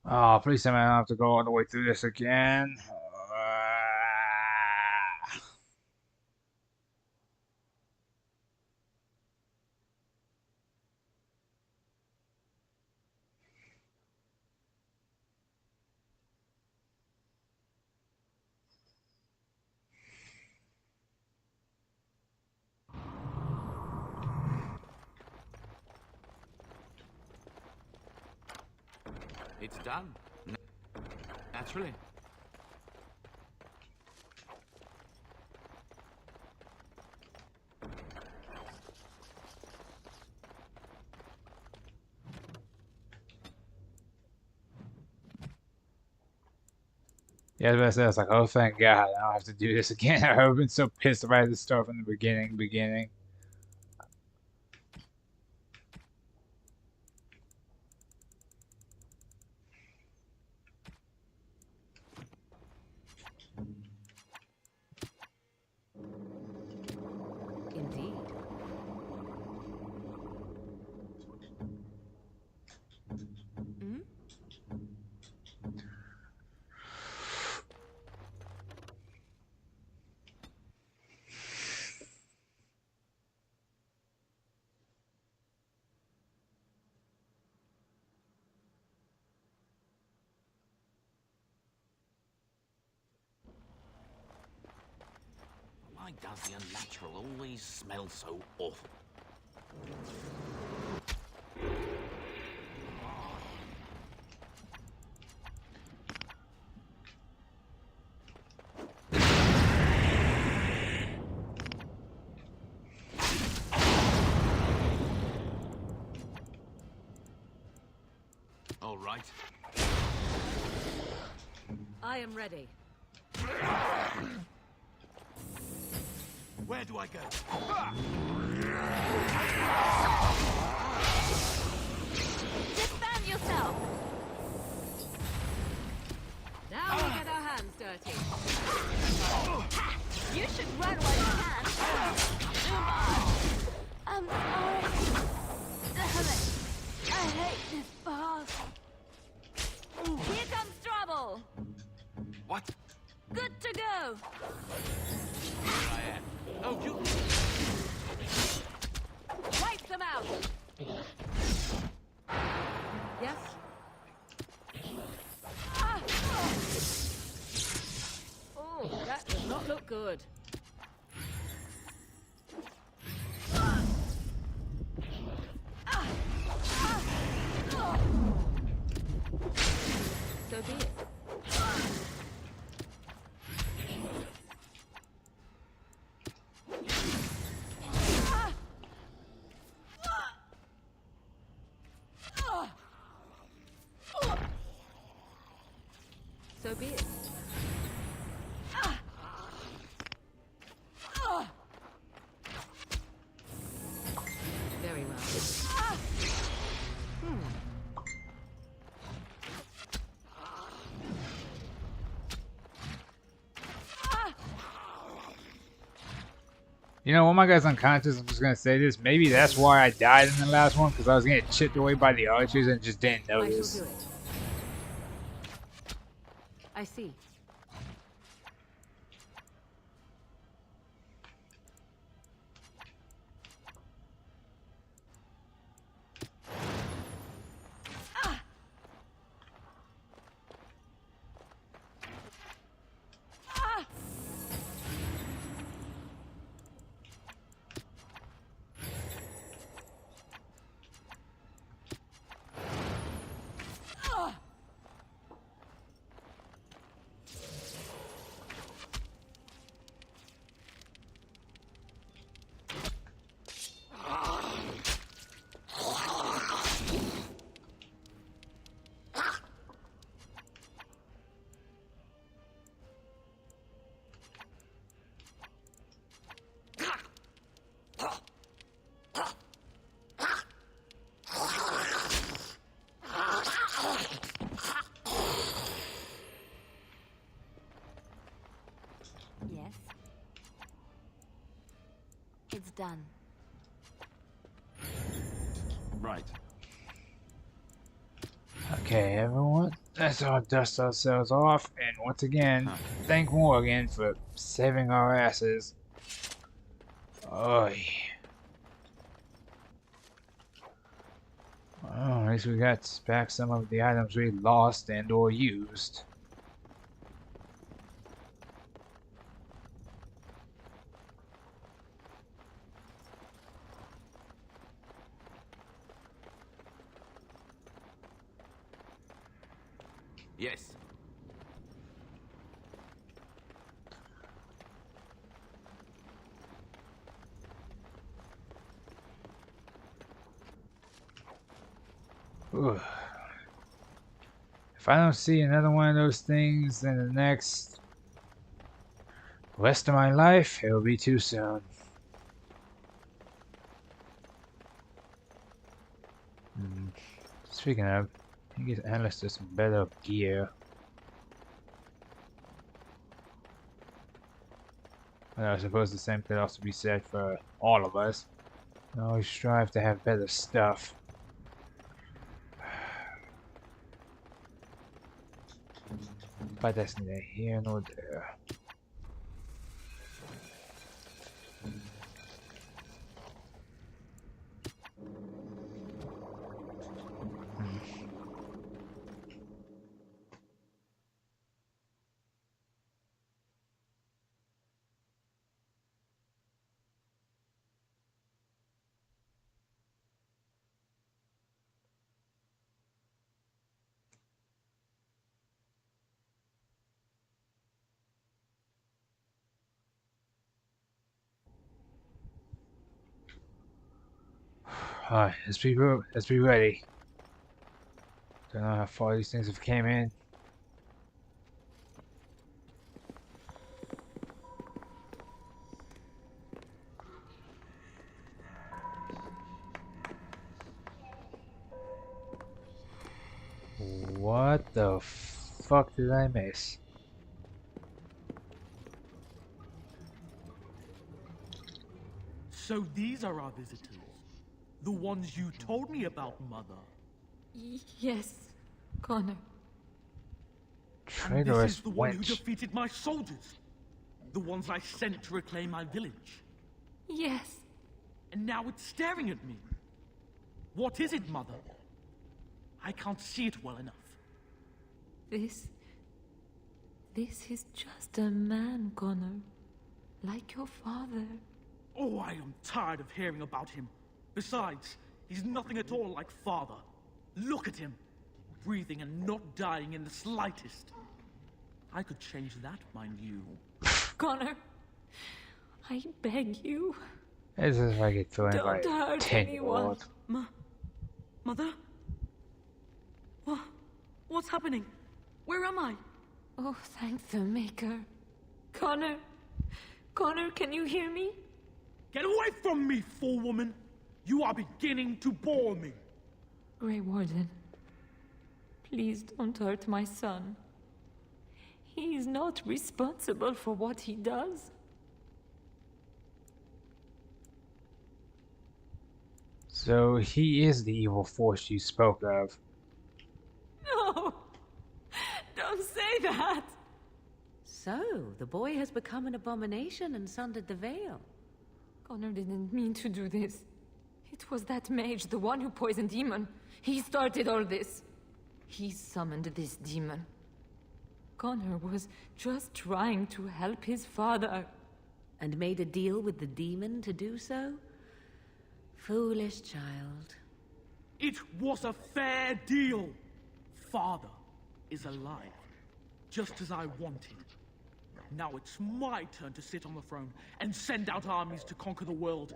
oh, please tell me I don't have to go all the way through this again. It's done. Naturally. Yeah, I was like, oh thank God, I don't have to do this again. I've been so pissed right at the start from the beginning. Indeed. Hmm? Why does the unnatural always smell so awful? All right. I am ready. Where do I go? Defend yourself! Now we get our hands dirty. You should run while you can. I'm sorry. Damn it. I hate this boss. Here comes trouble. What? Good to go. Here I am. Oh, you... Wipe them out! Yes? Ah! Oh, that does not look good. So be it. So be it. You know, when my guy's unconscious, I'm just gonna say this. Maybe that's why I died in the last one, because I was getting chipped away by the archers and just didn't notice. I shall do it. I see. Yes. It's done. Right. Okay, everyone, let's all dust ourselves off, and once again, thank Morgan for saving our asses. Oy. Well, at least we got back some of the items we lost and or used. Yes. Ugh. If I don't see another one of those things in the next rest of my life, it'll be too soon. Speaking of, I think Alistair some better gear. Well, I suppose the same could also be said for all of us. We always strive to have better stuff. But that's neither here nor there. Alright, let's be ready. Don't know how far these things have came in. What the fuck did I miss? So these are our visitors. The ones you told me about, Mother. Yes, Connor. And this Traitorous is the one who wench. defeated my soldiers. The ones I sent to reclaim my village. Yes. And now it's staring at me. What is it, Mother? I can't see it well enough. This is just a man, Connor. Like your father. Oh, I am tired of hearing about him. Besides, he's nothing at all like father. Look at him. Breathing and not dying in the slightest. I could change that, mind you. Connor, I beg you. As if I get thrown by Don't a hurt 10-year-old. Mother? What's happening? Where am I? Oh, thank the Maker. Connor, can you hear me? Get away from me, fool woman! You are beginning to bore me. Grey Warden, please don't hurt my son. He is not responsible for what he does. So he is the evil force you spoke of. No! Don't say that! So, the boy has become an abomination and sundered the veil. Connor didn't mean to do this. It was that mage, the one who poisoned Demon. He started all this. He summoned this demon. Connor was just trying to help his father. And made a deal with the demon to do so? Foolish child. It was a fair deal. Father is alive, just as I wanted. Now it's my turn to sit on the throne and send out armies to conquer the world.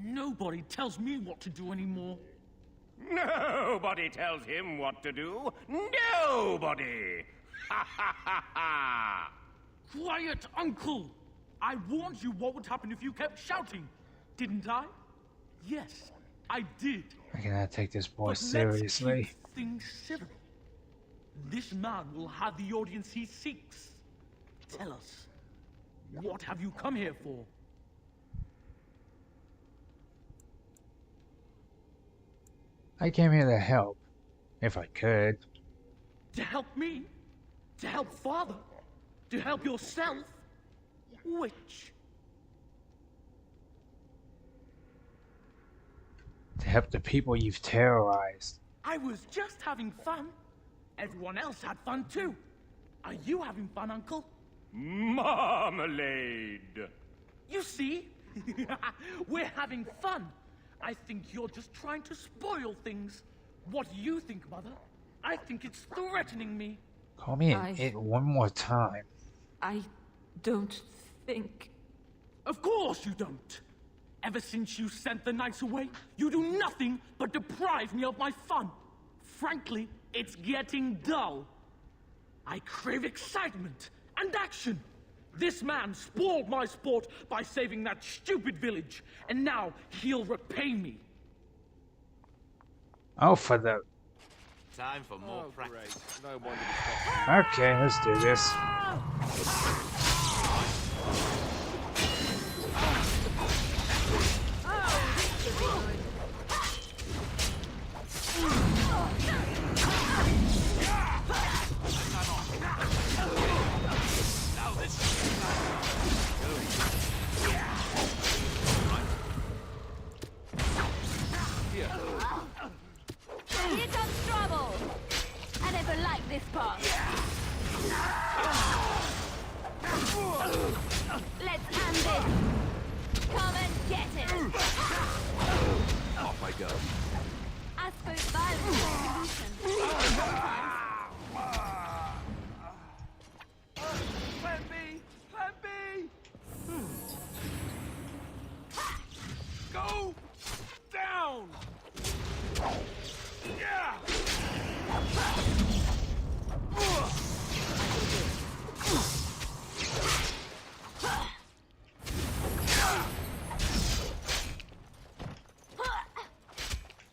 Nobody tells me what to do anymore. Nobody tells him what to do. Nobody! Ha ha ha ha! Quiet, Uncle! I warned you what would happen if you kept shouting, didn't I? Yes, I did. I cannot take this boy But seriously. let's keep things civil. This man will have the audience he seeks. Tell us, what have you come here for? I came here to help, if I could. To help me? To help Father? To help yourself? Which? To help the people you've terrorized. I was just having fun. Everyone else had fun too. Are you having fun, Uncle? Marmalade! You see? We're having fun. I think you're just trying to spoil things. What do you think, Mother? I think it's threatening me. Call me an it one more time. I don't think... Of course you don't. Ever since you sent the knights away, you do nothing but deprive me of my fun. Frankly, it's getting dull. I crave excitement and action. This man spoiled my sport by saving that stupid village, and now he'll repay me. Oh, for the... Time for more practice. No wonder Okay, let's do this. Here comes trouble! I never liked this part. Let's end this! Come and get it! Off I go. I suppose violence is a solution. Plan B! Plan B! Go down! Yeah!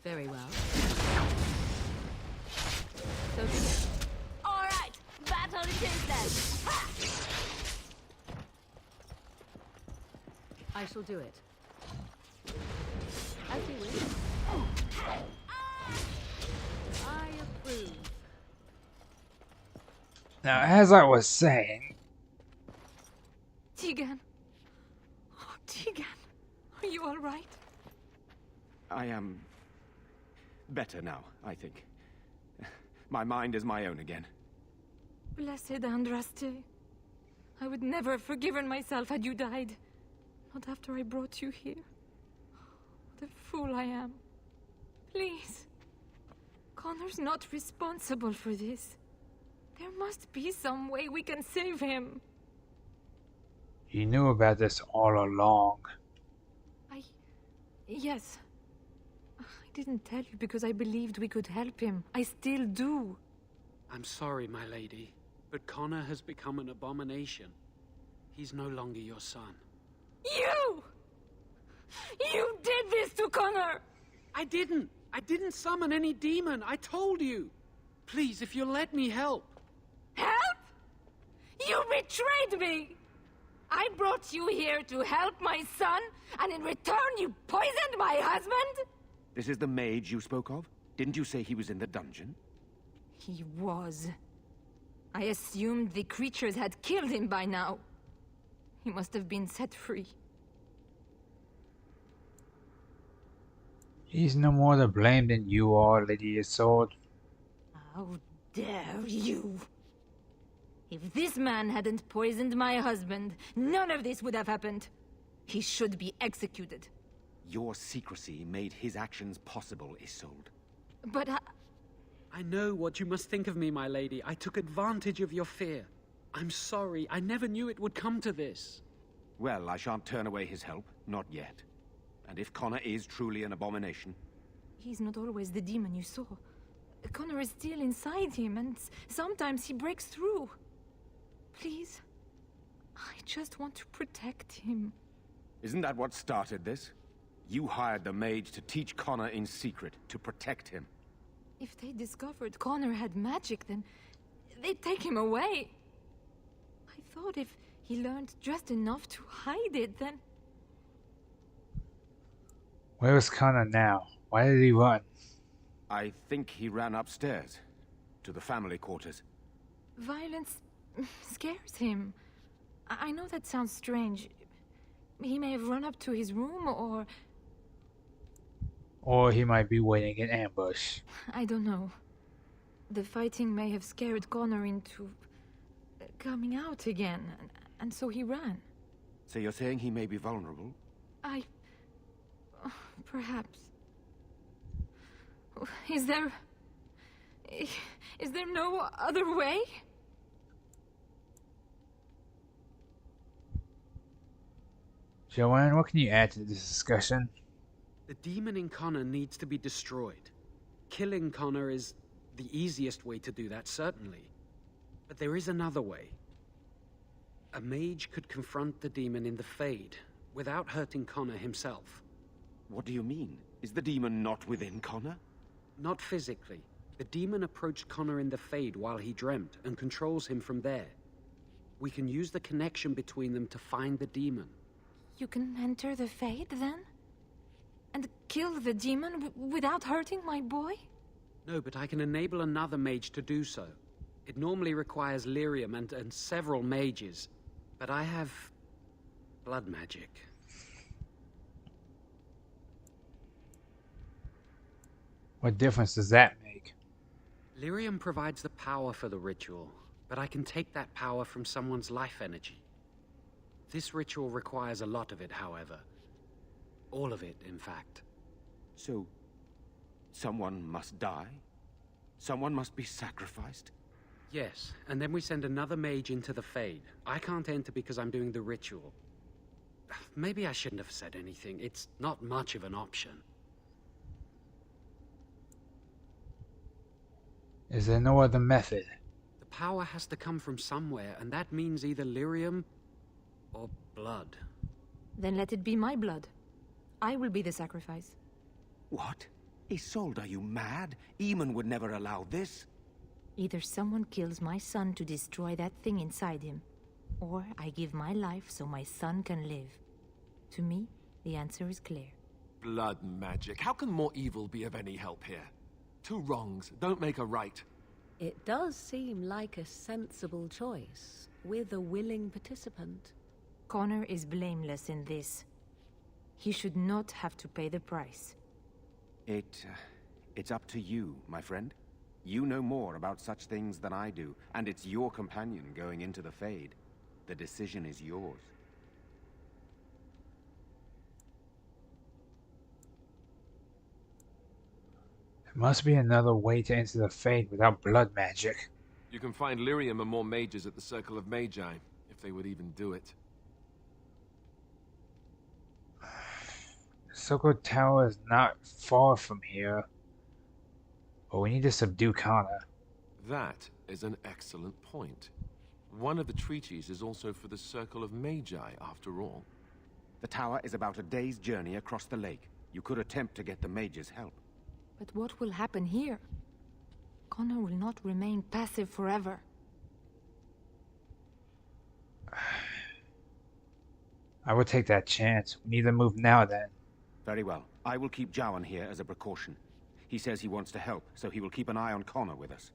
Very well. So be it. All right, battle it is then. I shall do it. As you wish. I approve. Now, as I was saying... Tegan. Oh, Tegan. Are you all right? I am better now, I think. My mind is my own again. Blessed Andraste. I would never have forgiven myself had you died. Not after I brought you here. What a fool I am. Please. Connor's not responsible for this. There must be some way we can save him. You knew about this all along. Yes. I didn't tell you because I believed we could help him. I still do. I'm sorry, my lady, but Connor has become an abomination. He's no longer your son. You! You did this to Connor! I didn't. I didn't summon any demon. I told you. Please, if you'll let me help. Help? You betrayed me! I brought you here to help my son, and in return you poisoned my husband? This is the mage you spoke of? Didn't you say he was in the dungeon? He was. I assumed the creatures had killed him by now. He must have been set free. He's no more to blame than you are, Lady Isolde. How dare you! If this man hadn't poisoned my husband, none of this would have happened. He should be executed. Your secrecy made his actions possible, Isolde. But I know what you must think of me, my lady. I took advantage of your fear. I'm sorry. I never knew it would come to this. Well, I shan't turn away his help. Not yet. And if Connor is truly an abomination... He's not always the demon you saw. Connor is still inside him, and sometimes he breaks through. Please, I just want to protect him. Isn't that what started this? You hired the mage to teach Connor in secret, to protect him. If they discovered Connor had magic, then they'd take him away. I thought if he learned just enough to hide it, then... Where is Connor now? Why did he run? I think he ran upstairs, to the family quarters. Violence scares him. I know that sounds strange. He may have run up to his room, or... Or he might be waiting in ambush. I don't know. The fighting may have scared Connor into... coming out again, and so he ran. So you're saying he may be vulnerable? Perhaps. Is there no other way? Joanne, what can you add to this discussion? The demon in Connor needs to be destroyed. Killing Connor is the easiest way to do that, certainly. But there is another way. A mage could confront the demon in the Fade, without hurting Connor himself. What do you mean? Is the demon not within Connor? Not physically. The demon approached Connor in the Fade while he dreamt, and controls him from there. We can use the connection between them to find the demon. You can enter the Fade, then? And kill the demon without hurting my boy? No, but I can enable another mage to do so. It normally requires lyrium and several mages. But I have... blood magic. What difference does that make? Lyrium provides the power for the ritual, but I can take that power from someone's life energy. This ritual requires a lot of it, however. All of it, in fact. So, someone must die? Someone must be sacrificed? Yes, and then we send another mage into the Fade. I can't enter because I'm doing the ritual. Maybe I shouldn't have said anything. It's not much of an option. Is there no other method? The power has to come from somewhere, and that means either lyrium or blood. Then let it be my blood. I will be the sacrifice. What? Isolde, are you mad? Eamon would never allow this. Either someone kills my son to destroy that thing inside him, or I give my life so my son can live. To me, the answer is clear. Blood magic. How can more evil be of any help here? Two wrongs don't make a right. It does seem like a sensible choice, with a willing participant. Connor is blameless in this. He should not have to pay the price. It's up to you, my friend. You know more about such things than I do, and it's your companion going into the Fade. The decision is yours. There must be another way to enter the Fade without blood magic. You can find lyrium and more mages at the Circle of Magi, if they would even do it. The Circle Tower is not far from here. But we need to subdue Connor. That is an excellent point. One of the treaties is also for the Circle of Magi, after all. The tower is about a day's journey across the lake. You could attempt to get the mages' help. But what will happen here? Connor will not remain passive forever. I would take that chance. We need to move now then. Very well. I will keep Jowan here as a precaution. He says he wants to help, so he will keep an eye on Connor with us.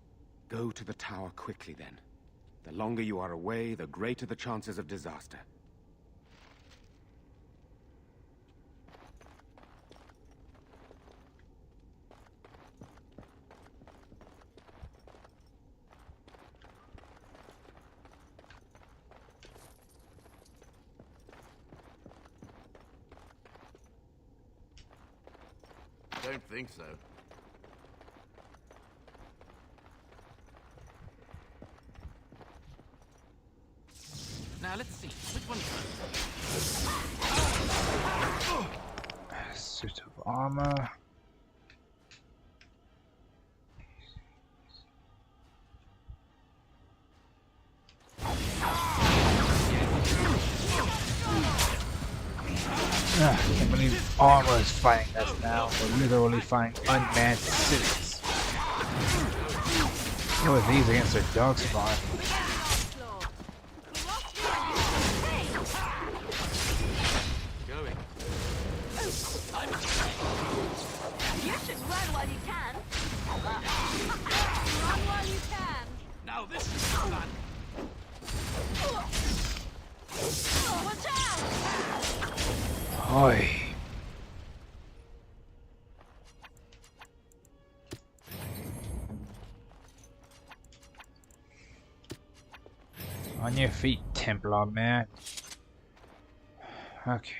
Go to the tower quickly, then. The longer you are away, the greater the chances of disaster. Don't think so. Now let's see. Which one first? Suit of armor. I can't believe armor is fighting us now. We're literally fighting unmanned citizens. What are these against their darkspawn? Going. You should run while you can. Run while you can. Now this is fun. Watch out! Oi. On your feet, Templar man. Okay.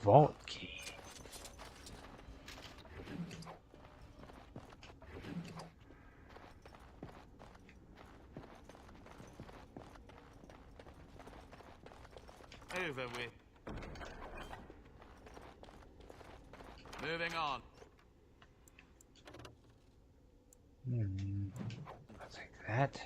Vault key. Over with. Moving on. I'll take that.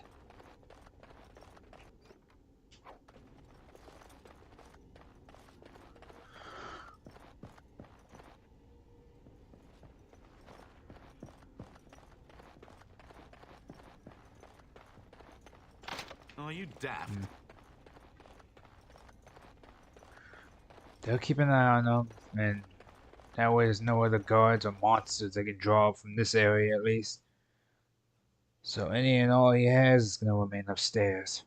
Are you daft? They'll keep an eye on them, and that way there's no other guards or monsters they can draw from this area at least. So any and all he has is going to remain upstairs.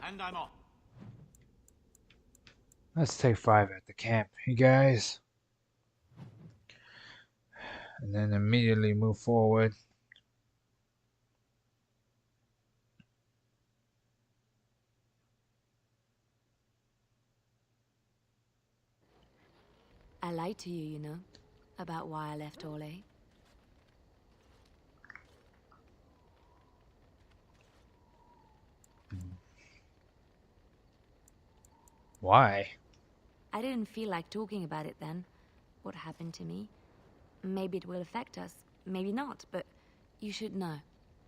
And I'm on. Let's take 5 at the camp, you guys. And then immediately move forward. I lied to you, you know, about why I left Orlais. Why? I didn't feel like talking about it then, what happened to me. Maybe it will affect us, maybe not, but you should know.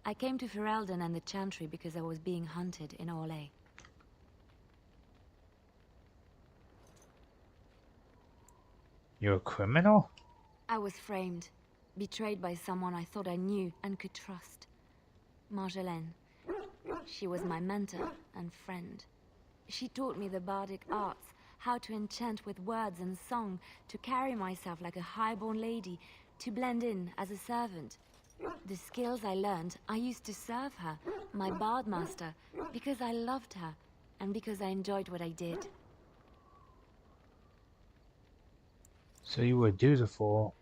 I came to Ferelden and the Chantry because I was being hunted in Orlais. You're a criminal? I was framed, betrayed by someone I thought I knew and could trust. Marjolaine. She was my mentor and friend. She taught me the bardic arts, how to enchant with words and song, to carry myself like a highborn lady, to blend in as a servant. The skills I learned, I used to serve her, my bard master, because I loved her, and because I enjoyed what I did. So you were dutiful,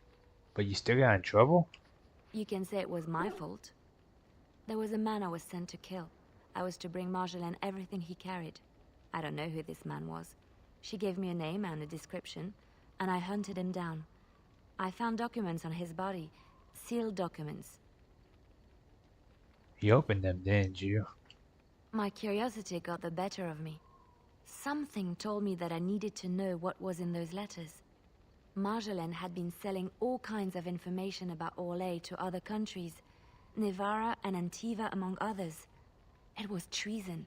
but you still got in trouble? You can say it was my fault. There was a man I was sent to kill. I was to bring Marjolaine everything he carried. I don't know who this man was. She gave me a name and a description, and I hunted him down. I found documents on his body, sealed documents. You opened them, didn't you? My curiosity got the better of me. Something told me that I needed to know what was in those letters. Marjolaine had been selling all kinds of information about Orlais to other countries, Nevarra and Antiva among others. It was treason.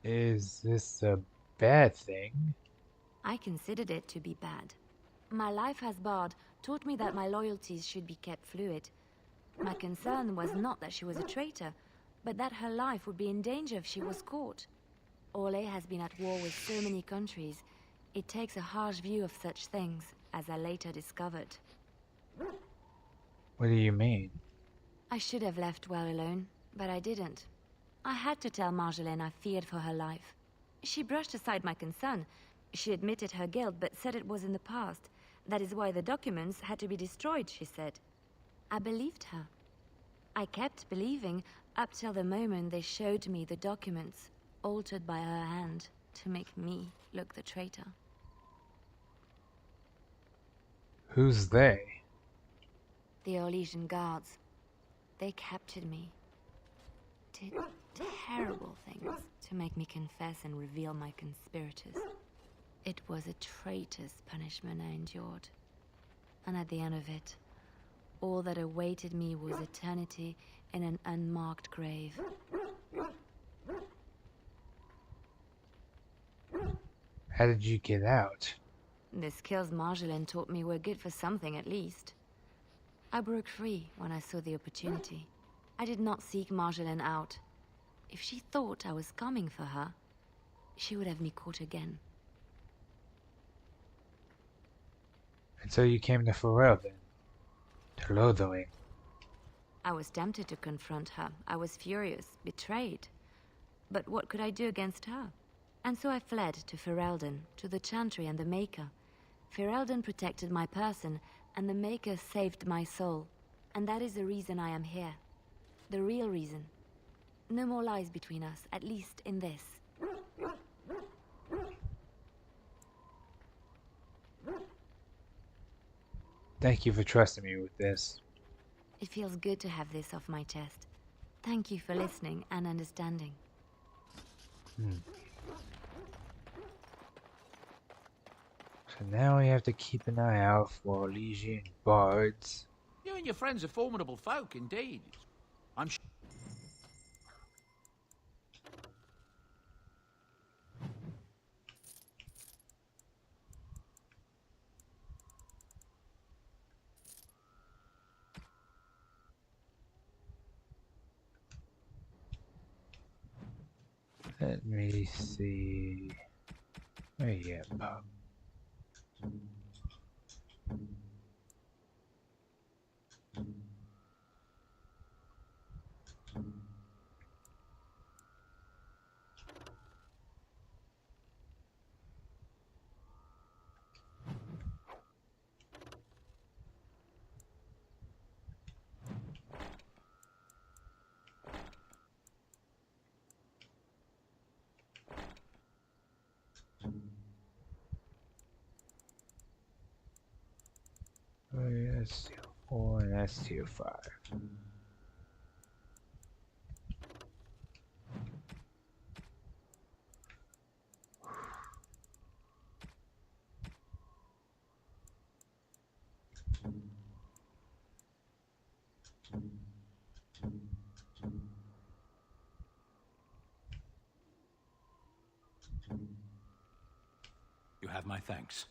Is this a bad thing? I considered it to be bad. My life as bard taught me that my loyalties should be kept fluid. My concern was not that she was a traitor, but that her life would be in danger if she was caught. Orlais has been at war with so many countries. It takes a harsh view of such things, as I later discovered. What do you mean? I should have left well alone, but I didn't. I had to tell Marjolaine I feared for her life. She brushed aside my concern. She admitted her guilt, but said it was in the past. That is why the documents had to be destroyed, she said. I believed her. I kept believing up till the moment they showed me the documents, altered by her hand, to make me look the traitor. Who's they? The Orlesian guards. They captured me. Did terrible things to make me confess and reveal my conspirators. It was a traitor's punishment I endured. And at the end of it, all that awaited me was eternity in an unmarked grave. How did you get out? The skills Marjolaine taught me were good for something at least. I broke free when I saw the opportunity. I did not seek Marjolaine out. If she thought I was coming for her, she would have me caught again. And so you came to Ferelden, to Lothlorien. I was tempted to confront her. I was furious, betrayed. But what could I do against her? And so I fled to Ferelden, to the Chantry and the Maker. Ferelden protected my person, and the Maker saved my soul. And that is the reason I am here. The real reason. No more lies between us, at least in this. Thank you for trusting me with this. It feels good to have this off my chest. Thank you for listening and understanding. So now we have to keep an eye out for Orlesian bards. You and your friends are formidable folk, indeed. I'm sure. Let me see. Oh yeah, Bob. Oh yeah, that's tier 4 and that's tier 5. You have my thanks.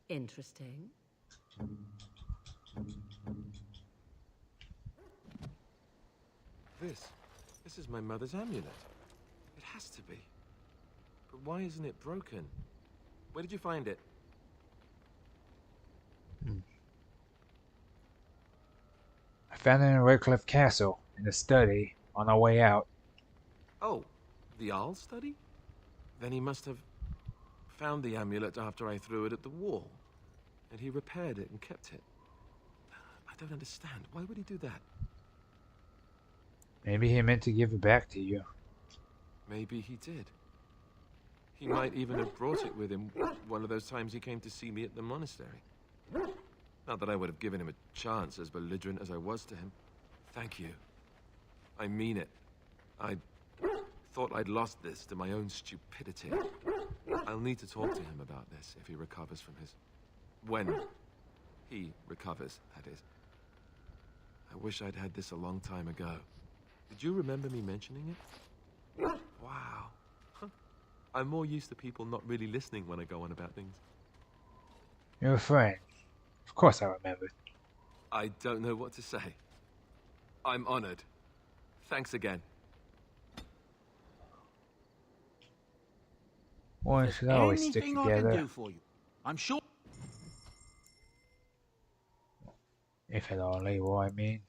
Interesting. This is my mother's amulet. It has to be. But why isn't it broken? Where did you find it? I found it in Redcliffe Castle, in the study, on our way out. Oh, the Arl study? Then he must have found the amulet after I threw it at the wall. And he repaired it and kept it. I don't understand. Why would he do that? Maybe he meant to give it back to you. Maybe he did. He might even have brought it with him one of those times he came to see me at the monastery. Not that I would have given him a chance, as belligerent as I was to him. Thank you. I mean it. I thought I'd lost this to my own stupidity. I'll need to talk to him about this if he recovers from his... When he recovers, that is. I wish I'd had this a long time ago. Did you remember me mentioning it? Wow. I'm more used to people not really listening when I go on about things. You're a friend. Of course I remember. I don't know what to say. I'm honored. Thanks again. One should always stick Anything together. I can do for you. I'm sure. If at all, Leroy, I mean.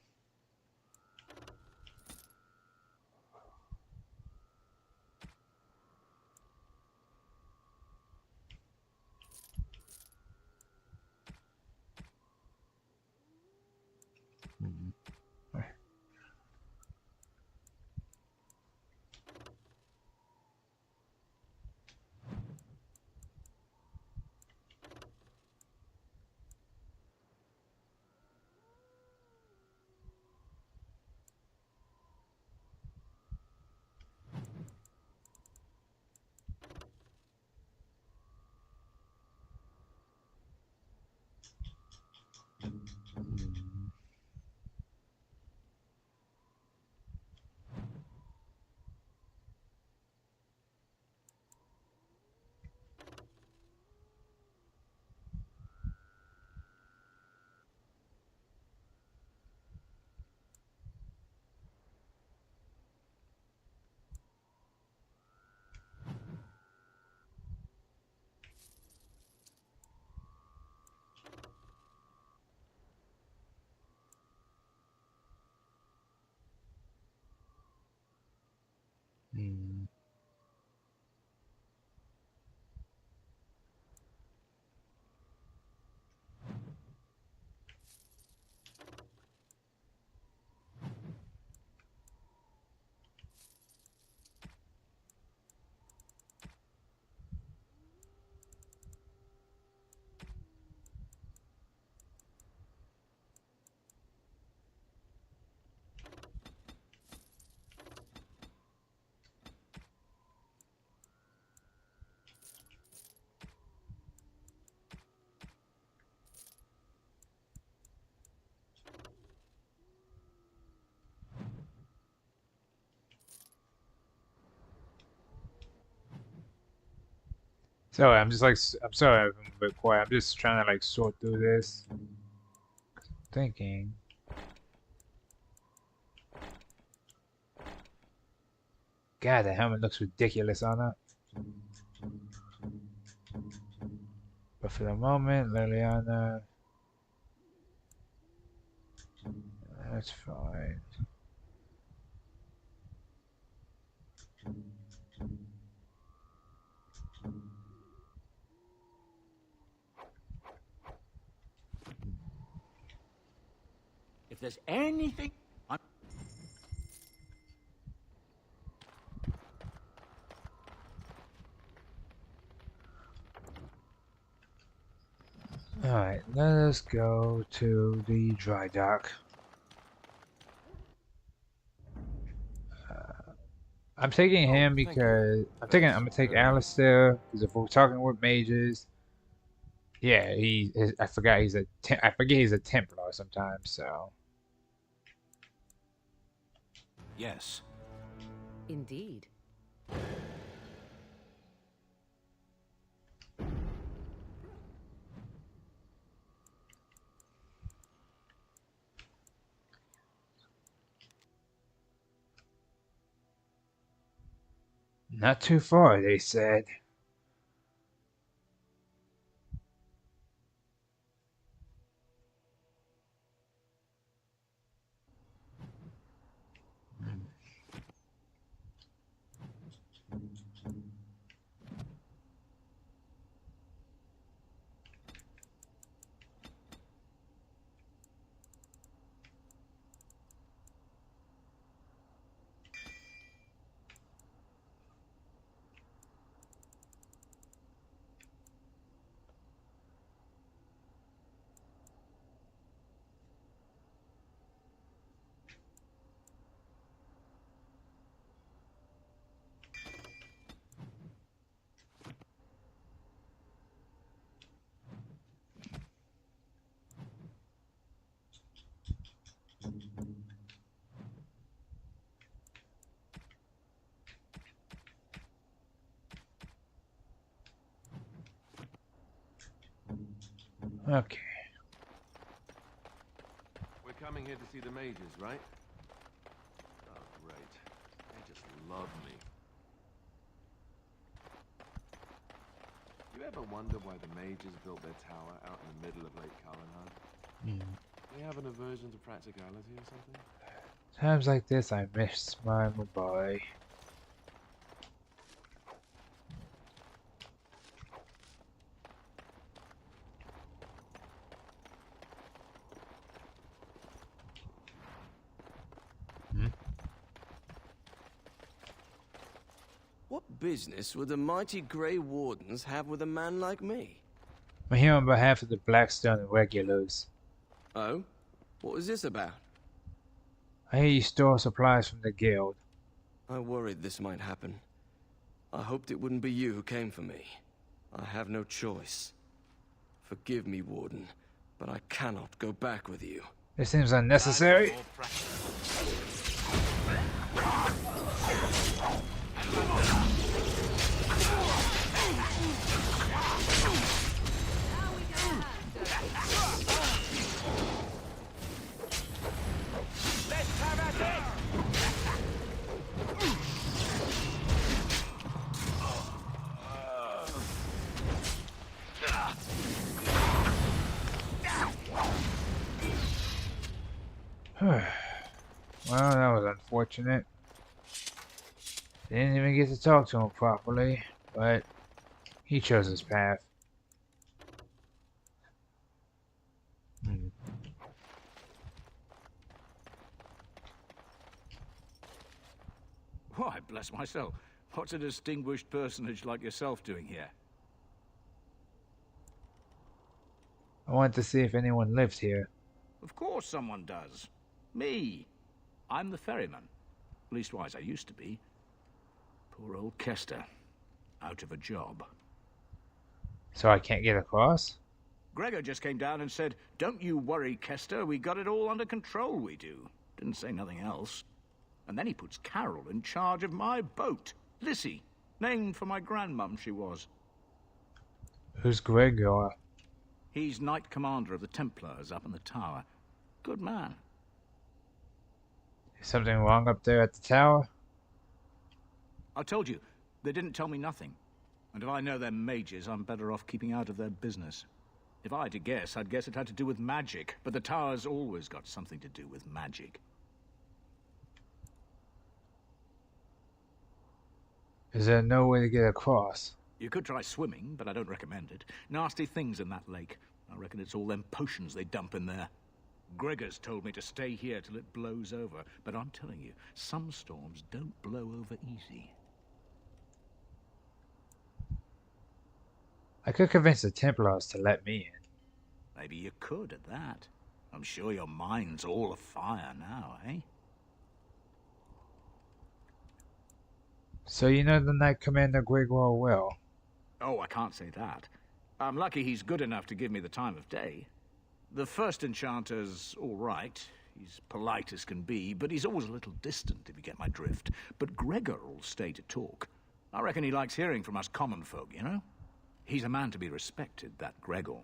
Sorry, I'm just like, I'm sorry I'm a bit quiet. I'm just trying to like sort through this. Thinking. God, the helmet looks ridiculous on her. But for the moment, Leliana... That's fine. If there's anything... Alright, let us go to the dry dock. I'm taking him because I'm gonna take Alistair because if we're talking with mages, yeah, I forgot he's I forget he's a Templar sometimes. So Yes. Indeed. not too far, they said. Okay. We're coming here to see the mages, right? Oh, great. They just love me. You ever wonder why the mages built their tower out in the middle of Lake Calenhar? They have an aversion to practicality or something? Times like this, I miss my boy. What business would the mighty Grey Wardens have with a man like me? I'm here on behalf of the Blackstone Regulars. Oh? What is this about? I hear you store supplies from the guild. I worried this might happen. I hoped it wouldn't be you who came for me. I have no choice. Forgive me, Warden, but I cannot go back with you. This seems unnecessary. Well, that was unfortunate. Didn't even get to talk to him properly, but he chose his path. Why, bless myself. What's a distinguished personage like yourself doing here? I wanted to see if anyone lived here. Of course someone does. Me. I'm the ferryman. Leastwise, I used to be. Poor old Kester. Out of a job. So I can't get across? Gregor just came down and said, "Don't you worry, Kester. We got it all under control, we do." Didn't say nothing else. And then he puts Carol in charge of my boat. Lissy. Named for my grandmum, she was. Who's Gregor? He's Knight Commander of the Templars up in the tower. Good man. Is something wrong up there at the tower? I told you, they didn't tell me nothing. And if I know they're mages, I'm better off keeping out of their business. If I had to guess, I'd guess it had to do with magic. But the tower's always got something to do with magic. Is there no way to get across? You could try swimming, but I don't recommend it. Nasty things in that lake. I reckon it's all them potions they dump in there. Gregor's told me to stay here till it blows over, but I'm telling you, some storms don't blow over easy. I could convince the Templars to let me in. Maybe you could at that. I'm sure your mind's all afire now, eh? So you know the Knight Commander Gregoire well? Oh, I can't say that. I'm lucky he's good enough to give me the time of day. The first enchanter's all right. He's polite as can be, but he's always a little distant, if you get my drift. But Gregor will stay to talk. I reckon he likes hearing from us common folk, you know? He's a man to be respected, that Gregor.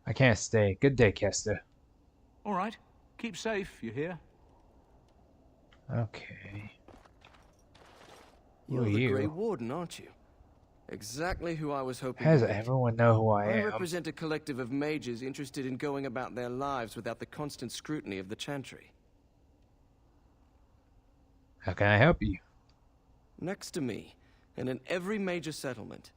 I can't stay. Good day, Kester. All right. Keep safe, you hear? Okay. You're Who are the you? Grey Warden, aren't you? Exactly who I was hoping How does to meet. everyone know who I I am? represent a collective of mages interested in going about their lives without the constant scrutiny of the Chantry. How can I help you? Next to me, and in every major settlement,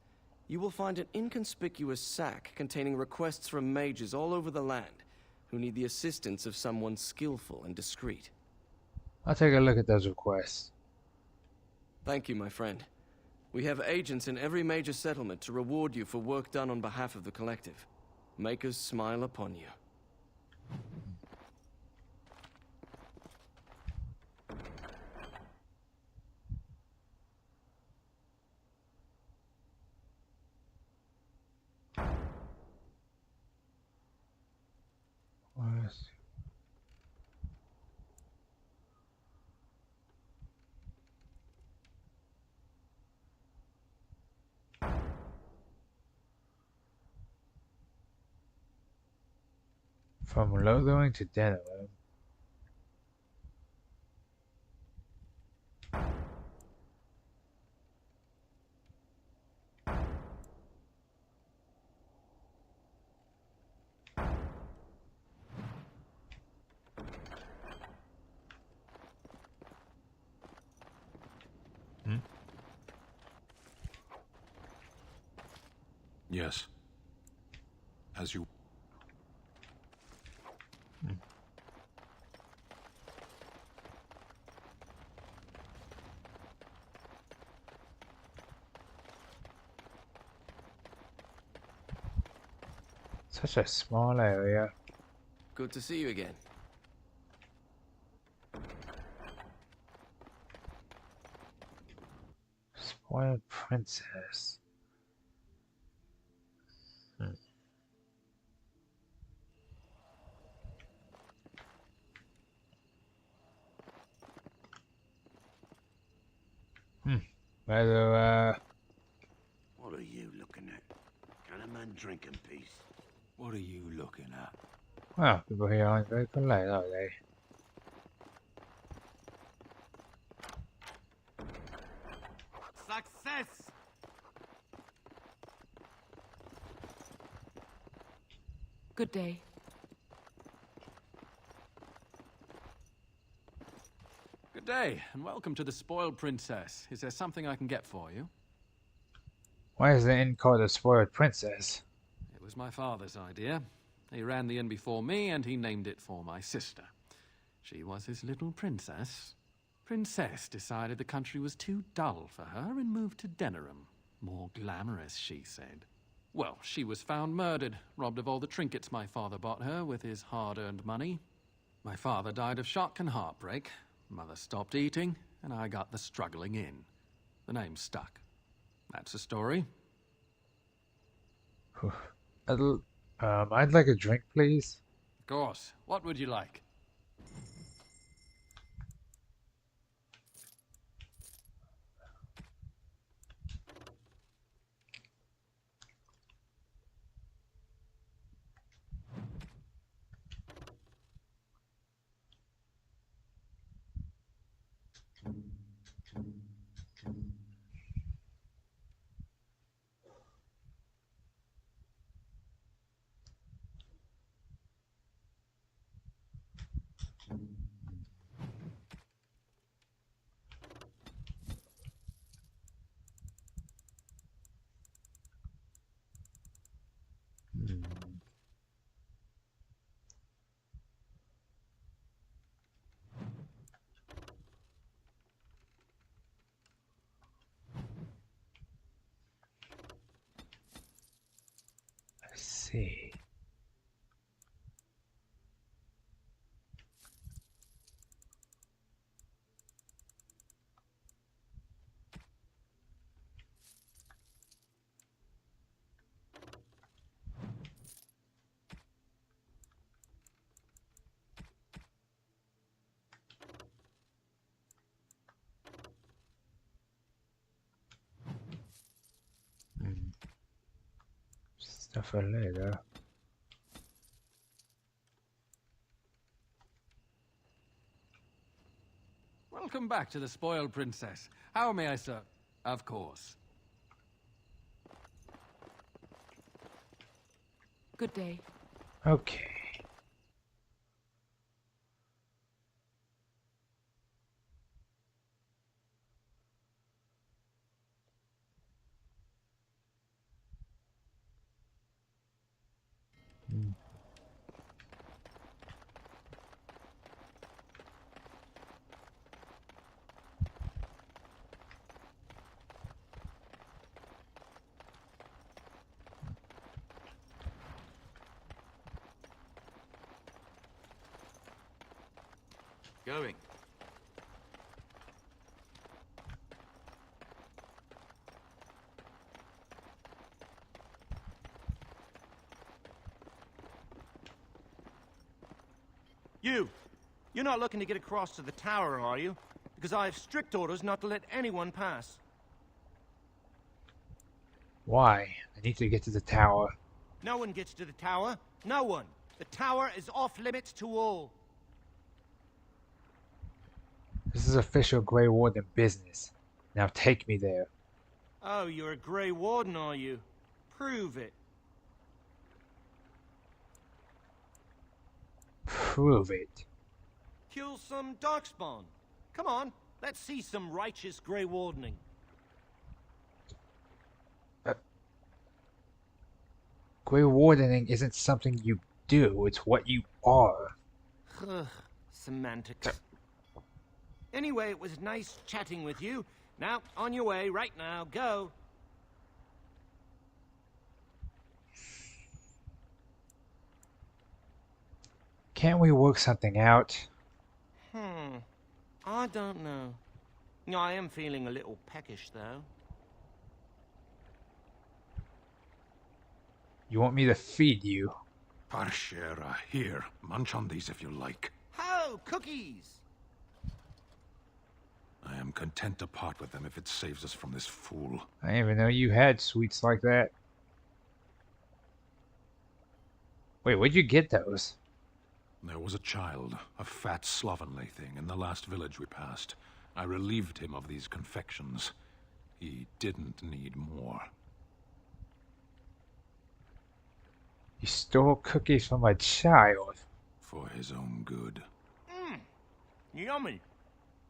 you will find an inconspicuous sack containing requests from mages all over the land who need the assistance of someone skillful and discreet. I'll take a look at those requests. Thank you, my friend. We have agents in every major settlement to reward you for work done on behalf of the collective. Make us smile upon you. From Lothering to Denerim. Yes. As you... Such a small area. Good to see you again. Spoiled princess. Whether, What are you looking at? Can a man drink in peace? What are you looking at? well, people here aren't very polite, are they? Success! Good day. Good day, and welcome to the Spoiled Princess. Is there something I can get for you? Why is the inn called the Spoiled Princess? It was my father's idea. He ran the inn before me, and he named it for my sister. She was his little princess. Princess decided the country was too dull for her and moved to Denerim. More glamorous, she said. Well, she was found murdered, robbed of all the trinkets my father bought her with his hard-earned money. My father died of shock and heartbreak. Mother stopped eating, and I got the struggling inn. The name stuck. That's the story. I'd like a drink, please. Of course. What would you like? I see. Stuff for later. Welcome back to the Spoiled Princess. How may I serve? Of course. Good day. Okay. Going. You're not looking to get across to the tower, are you? Because I have strict orders not to let anyone pass. Why? I need to get to the tower. No one gets to the tower. No one. The tower is off limits to all. This is official Grey Warden business. Now take me there. Oh, you're a Grey Warden, are you? Prove it. Prove it. Kill some Darkspawn. Come on, let's see some righteous Grey Wardening. Grey Wardening isn't something you do, it's what you are. Ugh, semantics. Anyway, it was nice chatting with you. Now, on your way, right now, go. Can't we work something out? I don't know. I am feeling a little peckish, though. You want me to feed you? Parshera, here. Munch on these if you like. Ho! Cookies! I am content to part with them if it saves us from this fool. I didn't even know you had sweets like that. Wait, where'd you get those? There was a child, a fat, slovenly thing, in the last village we passed. I relieved him of these confections. He didn't need more. You stole cookies from a child. For his own good. Yummy.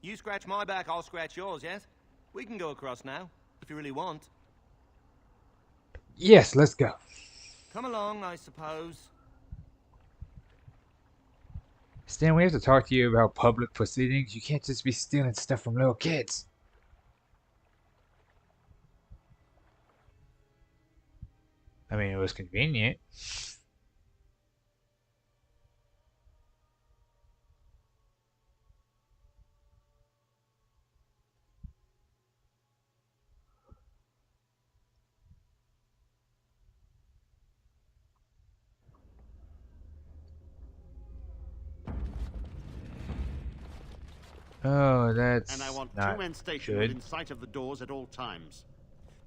You scratch my back, I'll scratch yours, yes? We can go across now, if you really want. Yes, let's go. Come along, I suppose. Stan, we have to talk to you about public proceedings. You can't just be stealing stuff from little kids. I mean, it was convenient. Oh, that's And I want not 2 men stationed good. within sight of the doors at all times.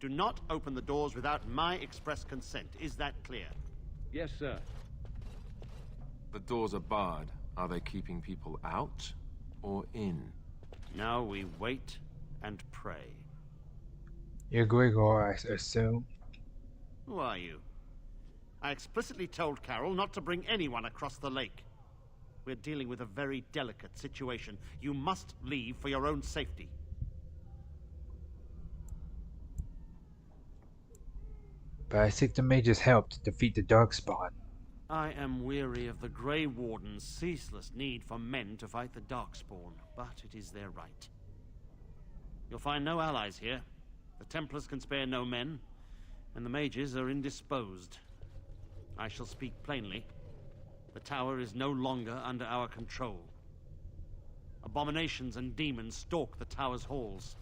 Do not open the doors without my express consent. Is that clear? Yes, sir. The doors are barred. Are they keeping people out or in? Now we wait and pray. You're Gregor, I assume. Who are you? I explicitly told Carol not to bring anyone across the lake. We're dealing with a very delicate situation. You must leave for your own safety. But I seek the mage's help to defeat the Darkspawn. I am weary of the Grey Warden's ceaseless need for men to fight the Darkspawn, but it is their right. You'll find no allies here. The Templars can spare no men, and the mages are indisposed. I shall speak plainly. The tower is no longer under our control. Abominations and demons stalk the tower's halls.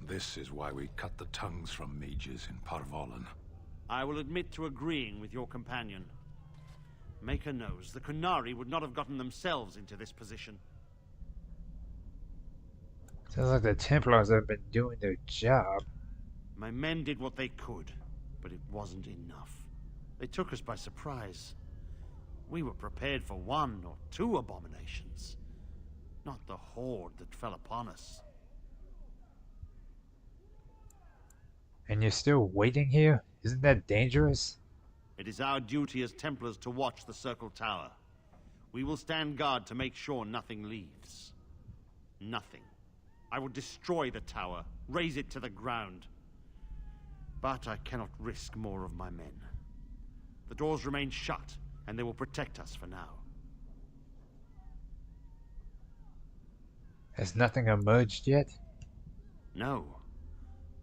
This is why we cut the tongues from mages in Parvolan. I will admit to agreeing with your companion. Maker knows the Kunari would not have gotten themselves into this position. Sounds like the Templars have been doing their job. My men did what they could, but it wasn't enough. They took us by surprise. We were prepared for 1 or 2 abominations, not the horde that fell upon us. And you're still waiting here? Isn't that dangerous? It is our duty as Templars to watch the Circle Tower. We will stand guard to make sure nothing leaves. Nothing. I will destroy the tower, raze it to the ground. But I cannot risk more of my men. The doors remain shut, and they will protect us for now. Has nothing emerged yet? No.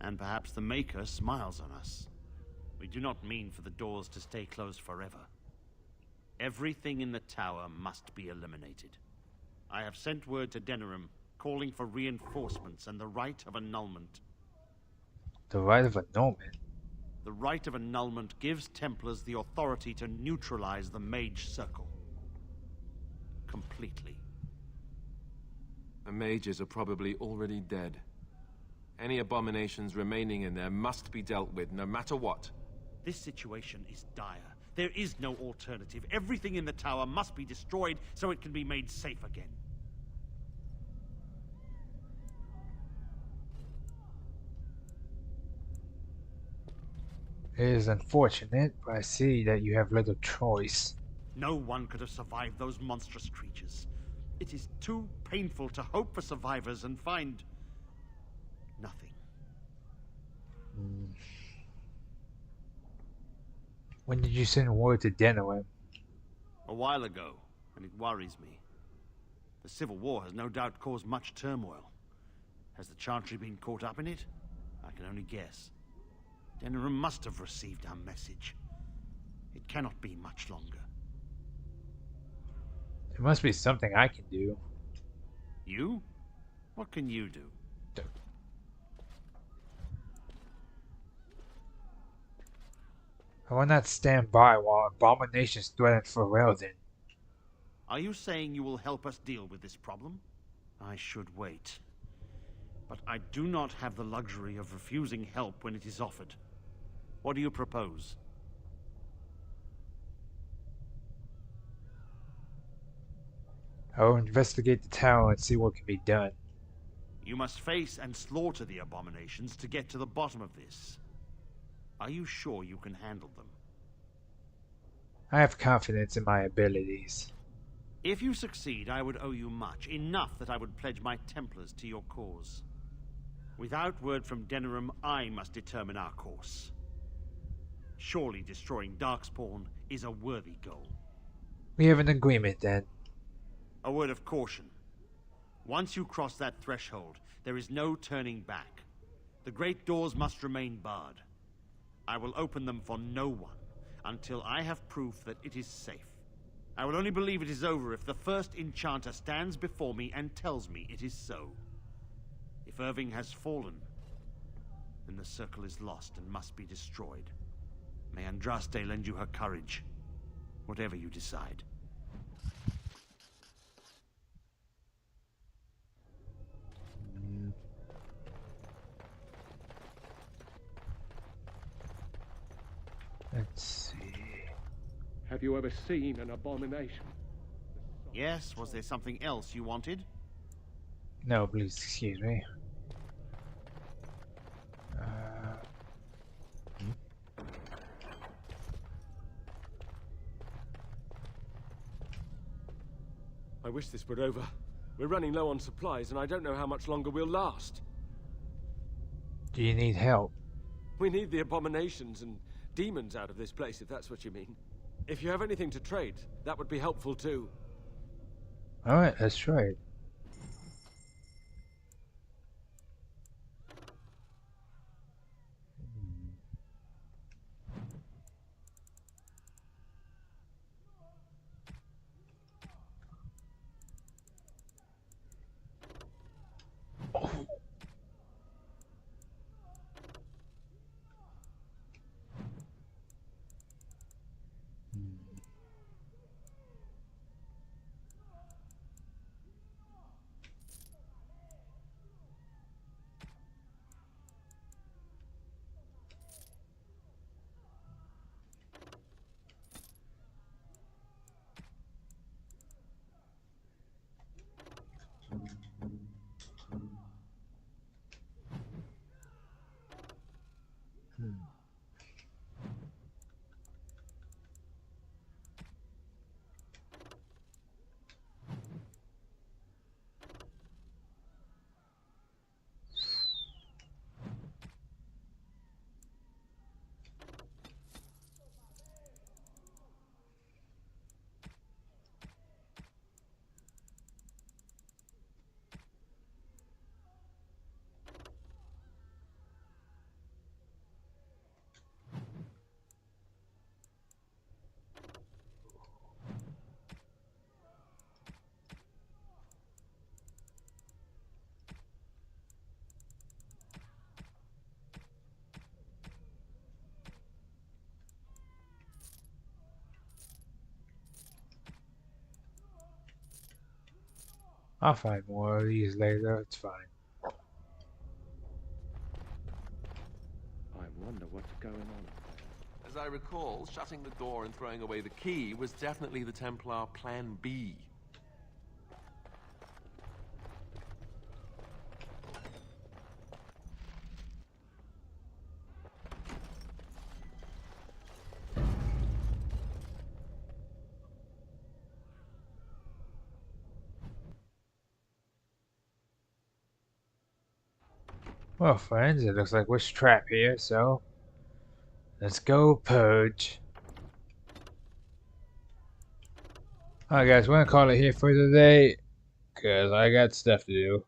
And perhaps the Maker smiles on us. We do not mean for the doors to stay closed forever. Everything in the tower must be eliminated. I have sent word to Denerim, calling for reinforcements and the right of annulment. The right of annulment? The right of annulment gives Templars the authority to neutralize the Mage Circle. Completely. The mages are probably already dead. Any abominations remaining in there must be dealt with, no matter what. This situation is dire. There is no alternative. Everything in the tower must be destroyed so it can be made safe again. It is unfortunate, but I see that you have little choice. No one could have survived those monstrous creatures. It is too painful to hope for survivors and find nothing. When did you send word to Denerim? A while ago, and it worries me. The Civil War has no doubt caused much turmoil. Has the Chantry been caught up in it? I can only guess. Denerim must have received our message. It cannot be much longer. There must be something I can do. You? What can you do? I will not stand by while abominations threaten Ferelden. Are you saying you will help us deal with this problem? I should wait. But I do not have the luxury of refusing help when it is offered. What do you propose? I will investigate the tower and see what can be done. You must face and slaughter the abominations to get to the bottom of this. Are you sure you can handle them? I have confidence in my abilities. If you succeed, I would owe you much. Enough that I would pledge my Templars to your cause. Without word from Denerim, I must determine our course. Surely destroying Darkspawn is a worthy goal. We have an agreement then. A word of caution. Once you cross that threshold, there is no turning back. The great doors must remain barred. I will open them for no one until I have proof that it is safe. I will only believe it is over if the first enchanter stands before me and tells me it is so. If Irving has fallen, then the circle is lost and must be destroyed. May Andraste lend you her courage, whatever you decide. Let's see. Have you ever seen an abomination? Yes, was there something else you wanted? No, please excuse me. I wish this were over. We're running low on supplies, and I don't know how much longer we'll last. Do you need help? We need the abominations and demons out of this place, if that's what you mean. If you have anything to trade, that would be helpful too. Alright, let's try it. I'll find more of these later. It's fine. I wonder what's going on. As I recall, shutting the door and throwing away the key was definitely the Templar Plan B. Well, friends, it looks like we're trapped here, so let's go purge. Alright guys, we're gonna call it here for today, because I got stuff to do.